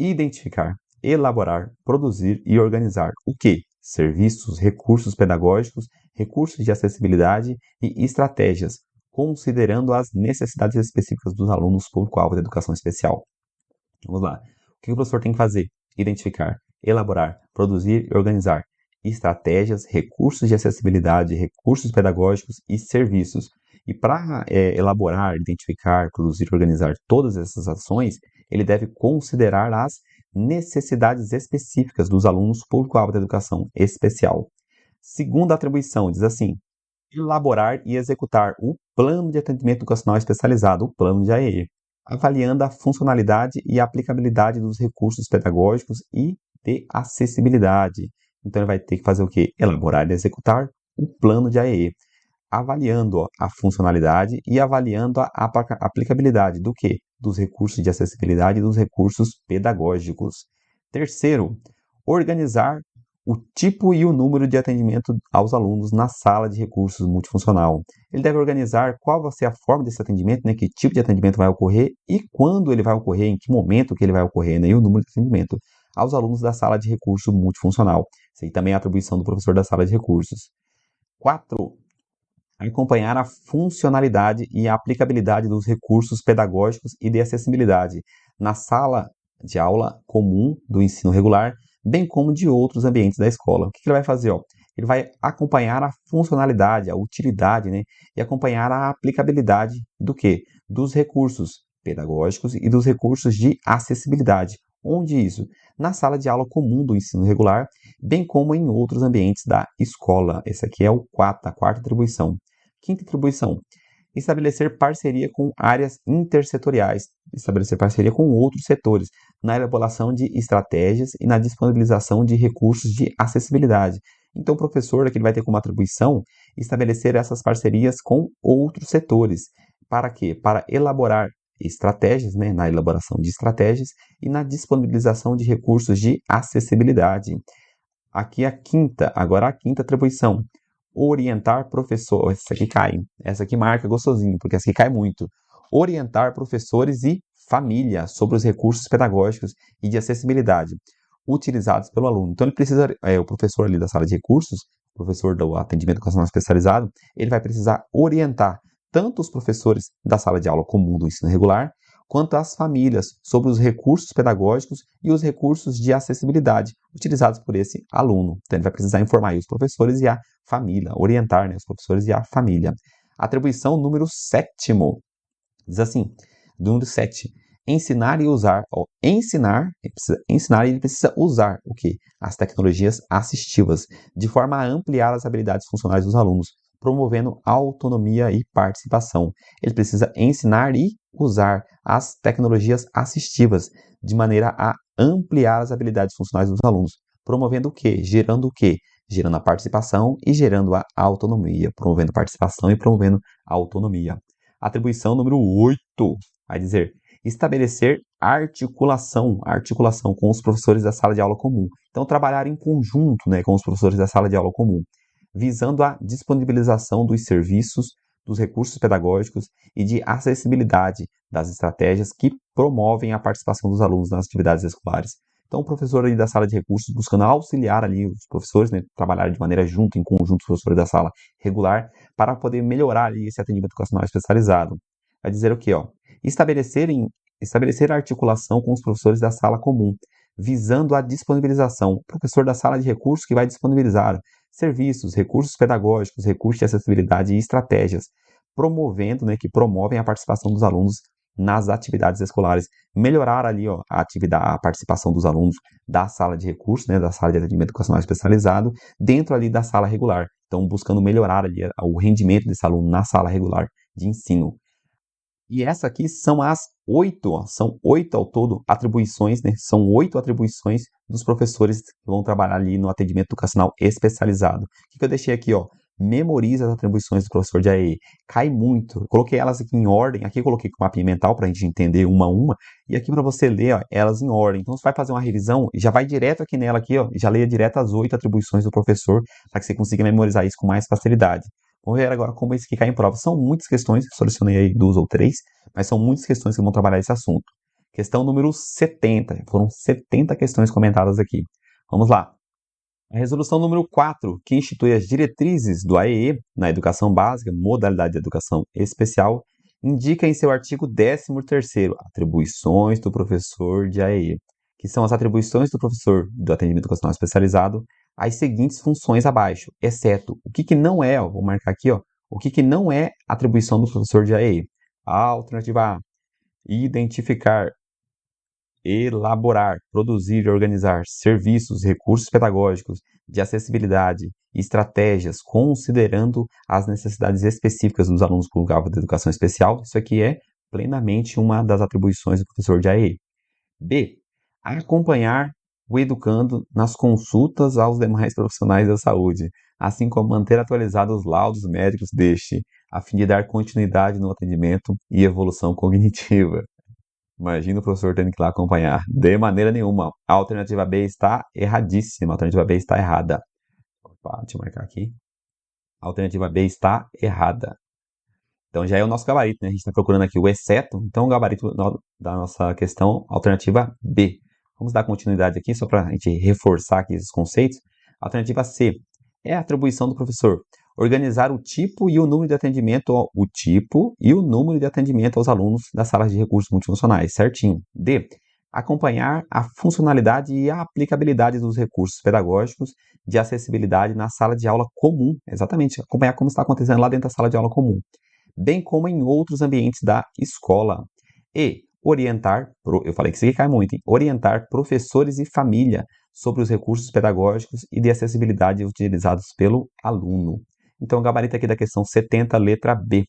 Identificar, elaborar, produzir e organizar o quê? Serviços, recursos pedagógicos, recursos de acessibilidade e estratégias, considerando as necessidades específicas dos alunos público-alvo da educação especial. Vamos lá. O que o professor tem que fazer? Identificar, elaborar, produzir e organizar estratégias, recursos de acessibilidade, recursos pedagógicos e serviços. E para elaborar, identificar, produzir e organizar todas essas ações, ele deve considerar as necessidades específicas dos alunos público-alvo da educação especial. Segunda atribuição, diz assim, elaborar e executar o plano de atendimento educacional especializado, o plano de AEE, avaliando a funcionalidade e aplicabilidade dos recursos pedagógicos e de acessibilidade. Então, ele vai ter que fazer o quê? Elaborar e executar o plano de AEE, avaliando a funcionalidade e avaliando a aplicabilidade do quê? Dos recursos de acessibilidade e dos recursos pedagógicos. Terceiro, organizar o tipo e o número de atendimento aos alunos na sala de recursos multifuncional. Ele deve organizar qual vai ser a forma desse atendimento, né, que tipo de atendimento vai ocorrer e quando ele vai ocorrer, em que momento que ele vai ocorrer, né, e o número de atendimento aos alunos da sala de recurso multifuncional. Isso aí também é atribuição do professor da sala de recursos. 4. Acompanhar a funcionalidade e a aplicabilidade dos recursos pedagógicos e de acessibilidade na sala de aula comum do ensino regular, bem como de outros ambientes da escola. O que ele vai fazer? Ele vai acompanhar a funcionalidade, a utilidade, né? E acompanhar a aplicabilidade do quê? Dos recursos pedagógicos e dos recursos de acessibilidade. Onde isso? Na sala de aula comum do ensino regular, bem como em outros ambientes da escola. Esse aqui é a quarta atribuição. Quinta atribuição: estabelecer parceria com áreas intersetoriais, estabelecer parceria com outros setores, na elaboração de estratégias e na disponibilização de recursos de acessibilidade. Então, o professor aqui vai ter como atribuição estabelecer essas parcerias com outros setores. Para quê? Para elaborar estratégias, né, na elaboração de estratégias e na disponibilização de recursos de acessibilidade. Aqui agora a quinta atribuição: orientar professor. Essa aqui cai, essa aqui marca gostosinho, porque essa aqui cai muito. Orientar professores e família sobre os recursos pedagógicos e de acessibilidade utilizados pelo aluno. Então ele precisa, o professor ali da sala de recursos, professor do atendimento educacional especializado, ele vai precisar orientar tanto os professores da sala de aula comum do ensino regular, quanto as famílias sobre os recursos pedagógicos e os recursos de acessibilidade utilizados por esse aluno. Então, ele vai precisar informar aí os professores e a família, orientar, né, os professores e a família. Atribuição número 7 diz assim, número 7, ensinar e usar. Ensinar, ele precisa ensinar e ele precisa usar o quê? As tecnologias assistivas, de forma a ampliar as habilidades funcionais dos alunos, promovendo autonomia e participação. Ele precisa ensinar e usar as tecnologias assistivas, de maneira a ampliar as habilidades funcionais dos alunos, promovendo o quê? Gerando o quê? Gerando a participação e gerando a autonomia, promovendo participação e promovendo a autonomia. Atribuição número 8, vai dizer, estabelecer articulação com os professores da sala de aula comum. Então, trabalhar em conjunto, né, com os professores da sala de aula comum, visando a disponibilização dos serviços, dos recursos pedagógicos e de acessibilidade das estratégias que promovem a participação dos alunos nas atividades escolares. Então, o professor ali da sala de recursos buscando auxiliar ali os professores, né, trabalhar de maneira junto, em conjunto, os professores da sala regular, para poder melhorar ali esse atendimento educacional especializado. Vai dizer o quê? Estabelecer a articulação com os professores da sala comum, visando a disponibilização. O professor da sala de recursos que vai disponibilizar serviços, recursos pedagógicos, recursos de acessibilidade e estratégias, promovendo, né, que promovem a participação dos alunos nas atividades escolares, melhorar ali a participação dos alunos da sala de recursos, né, da sala de atendimento educacional especializado, dentro ali da sala regular. Então, buscando melhorar ali o rendimento desse aluno na sala regular de ensino. E essa aqui são as 8, são 8 ao todo atribuições, né? São 8 atribuições dos professores que vão trabalhar ali no atendimento educacional especializado. O que eu deixei aqui, memoriza as atribuições do professor de AE. Cai muito. Eu coloquei elas aqui em ordem. Aqui eu coloquei com mapinha mental para a gente entender uma a uma. E aqui para você ler, elas em ordem. Então você vai fazer uma revisão e já vai direto aqui nela aqui, já leia direto as 8 atribuições do professor para que você consiga memorizar isso com mais facilidade. Vamos ver agora como isso aqui cai em prova. São muitas questões, selecionei aí 2 ou 3, mas são muitas questões que vão trabalhar esse assunto. Questão número 70. Foram 70 questões comentadas aqui. Vamos lá. A resolução número 4, que institui as diretrizes do AEE na educação básica, modalidade de educação especial, indica em seu artigo 13º, atribuições do professor de AEE, que são as atribuições do professor do atendimento educacional especializado, as seguintes funções abaixo, exceto o que não é, vou marcar aqui, o que não é atribuição do professor de AEE. A alternativa A, identificar, elaborar, produzir e organizar serviços, recursos pedagógicos de acessibilidade e estratégias considerando as necessidades específicas dos alunos com grau de educação especial. Isso aqui é plenamente uma das atribuições do professor de AE. B, acompanhar o educando nas consultas aos demais profissionais da saúde, assim como manter atualizados os laudos médicos deste, a fim de dar continuidade no atendimento e evolução cognitiva. Imagina o professor tendo que ir lá acompanhar. De maneira nenhuma. A alternativa B está erradíssima. A alternativa B está errada. Opa, deixa eu marcar aqui. A alternativa B está errada. Então já é o nosso gabarito, né? A gente está procurando aqui o exceto. Então o gabarito da nossa questão, alternativa B. Vamos dar continuidade aqui, só para a gente reforçar aqui esses conceitos. Alternativa C é a atribuição do professor. Organizar o tipo e o número de atendimento, aos alunos das salas de recursos multifuncionais, certinho. D. Acompanhar a funcionalidade e a aplicabilidade dos recursos pedagógicos de acessibilidade na sala de aula comum. Exatamente, acompanhar como está acontecendo lá dentro da sala de aula comum, bem como em outros ambientes da escola. E orientar, eu falei que isso aqui cai muito, hein? Orientar professores e família sobre os recursos pedagógicos e de acessibilidade utilizados pelo aluno. Então, o gabarito aqui da questão 70, letra B.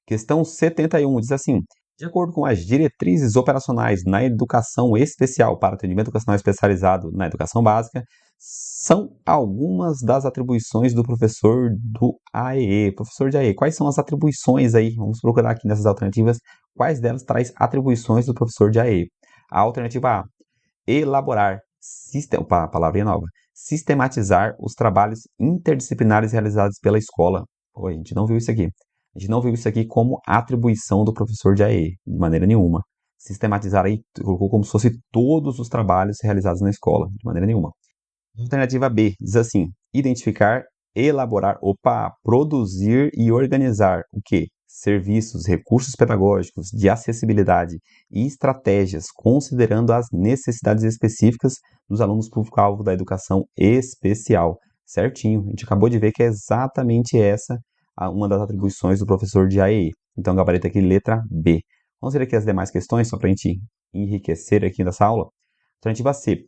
Questão 71 diz assim: de acordo com as diretrizes operacionais na educação especial para atendimento educacional especializado na educação básica, são algumas das atribuições do professor do AEE. Professor de AEE, quais são as atribuições aí? Vamos procurar aqui nessas alternativas. Quais delas traz atribuições do professor de AEE? A alternativa A, elaborar, palavrinha nova, sistematizar os trabalhos interdisciplinares realizados pela escola. Pô, a gente não viu isso aqui. A gente não viu isso aqui como atribuição do professor de AE, de maneira nenhuma. Sistematizar aí, colocou como se fosse todos os trabalhos realizados na escola, de maneira nenhuma. Alternativa B, diz assim, identificar, elaborar, produzir e organizar o quê? Serviços, recursos pedagógicos de acessibilidade e estratégias, considerando as necessidades específicas dos alunos público-alvo da educação especial. Certinho, a gente acabou de ver que é exatamente essa uma das atribuições do professor de AEE. Então, gabarito aqui, letra B. Vamos ver aqui as demais questões, só para a gente enriquecer aqui nessa aula. Alternativa C.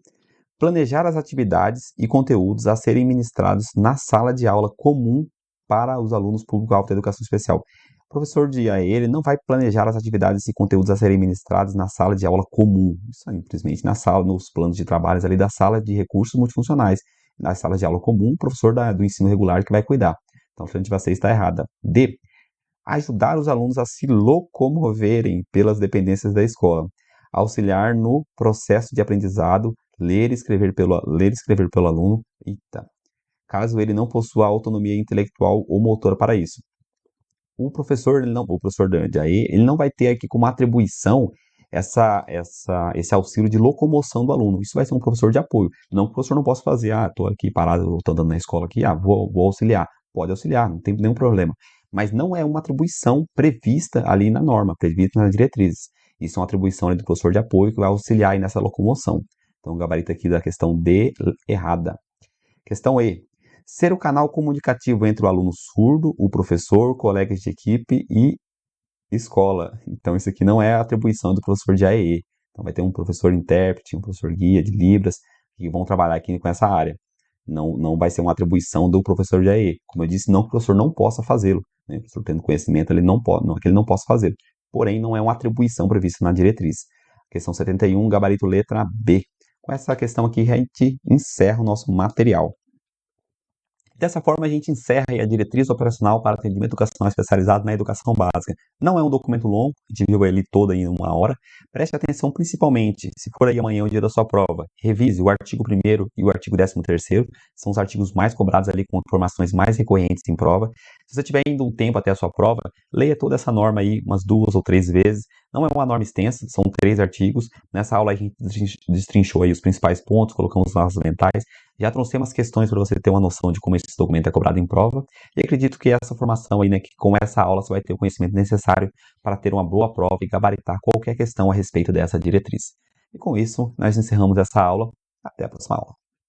Planejar as atividades e conteúdos a serem ministrados na sala de aula comum para os alunos público-alvo da educação especial. O professor de AE, ele não vai planejar as atividades e conteúdos a serem ministrados na sala de aula comum. Isso é simplesmente na sala, nos planos de trabalhos ali da sala de recursos multifuncionais. Na sala de aula comum, o professor do ensino regular que vai cuidar. Então, a alternativa C está errada. D. Ajudar os alunos a se locomoverem pelas dependências da escola. Auxiliar no processo de aprendizado, ler e escrever pelo aluno, caso ele não possua autonomia intelectual ou motora para isso. O professor de AE, ele não vai ter aqui como atribuição esse auxílio de locomoção do aluno. Isso vai ser um professor de apoio. Não que o professor não possa fazer, estou aqui parado, estou andando na escola aqui, vou auxiliar. Pode auxiliar, não tem nenhum problema. Mas não é uma atribuição prevista ali na norma, prevista nas diretrizes. Isso é uma atribuição ali do professor de apoio que vai auxiliar aí nessa locomoção. Então, o gabarito aqui da questão D, errada. Questão E. Ser o canal comunicativo entre o aluno surdo, o professor, colegas de equipe e escola. Então, isso aqui não é a atribuição do professor de AEE. Então, vai ter um professor intérprete, um professor guia de Libras, que vão trabalhar aqui com essa área. Não vai ser uma atribuição do professor de AE. Como eu disse, não que o professor não possa fazê-lo. Né? O professor tendo conhecimento, ele não pode, não é que ele não possa fazê-lo. Porém, não é uma atribuição prevista na diretriz. Questão 71, gabarito letra B. Com essa questão aqui, a gente encerra o nosso material. Dessa forma, a gente encerra a diretriz operacional para atendimento educacional especializado na educação básica. Não é um documento longo, a gente viu ele todo em 1 hora. Preste atenção principalmente, se for aí amanhã o dia da sua prova, revise o artigo 1º e o artigo 13º, são os artigos mais cobrados ali com informações mais recorrentes em prova. Se você tiver ainda um tempo até a sua prova, leia toda essa norma aí umas 2 ou 3 vezes. Não é uma norma extensa, são 3 artigos. Nessa aula a gente destrinchou aí os principais pontos, colocamos os nossos mentais. Já trouxemos questões para você ter uma noção de como esse documento é cobrado em prova. E acredito que essa formação aí, né, que com essa aula você vai ter o conhecimento necessário para ter uma boa prova e gabaritar qualquer questão a respeito dessa diretriz. E com isso, nós encerramos essa aula. Até a próxima aula.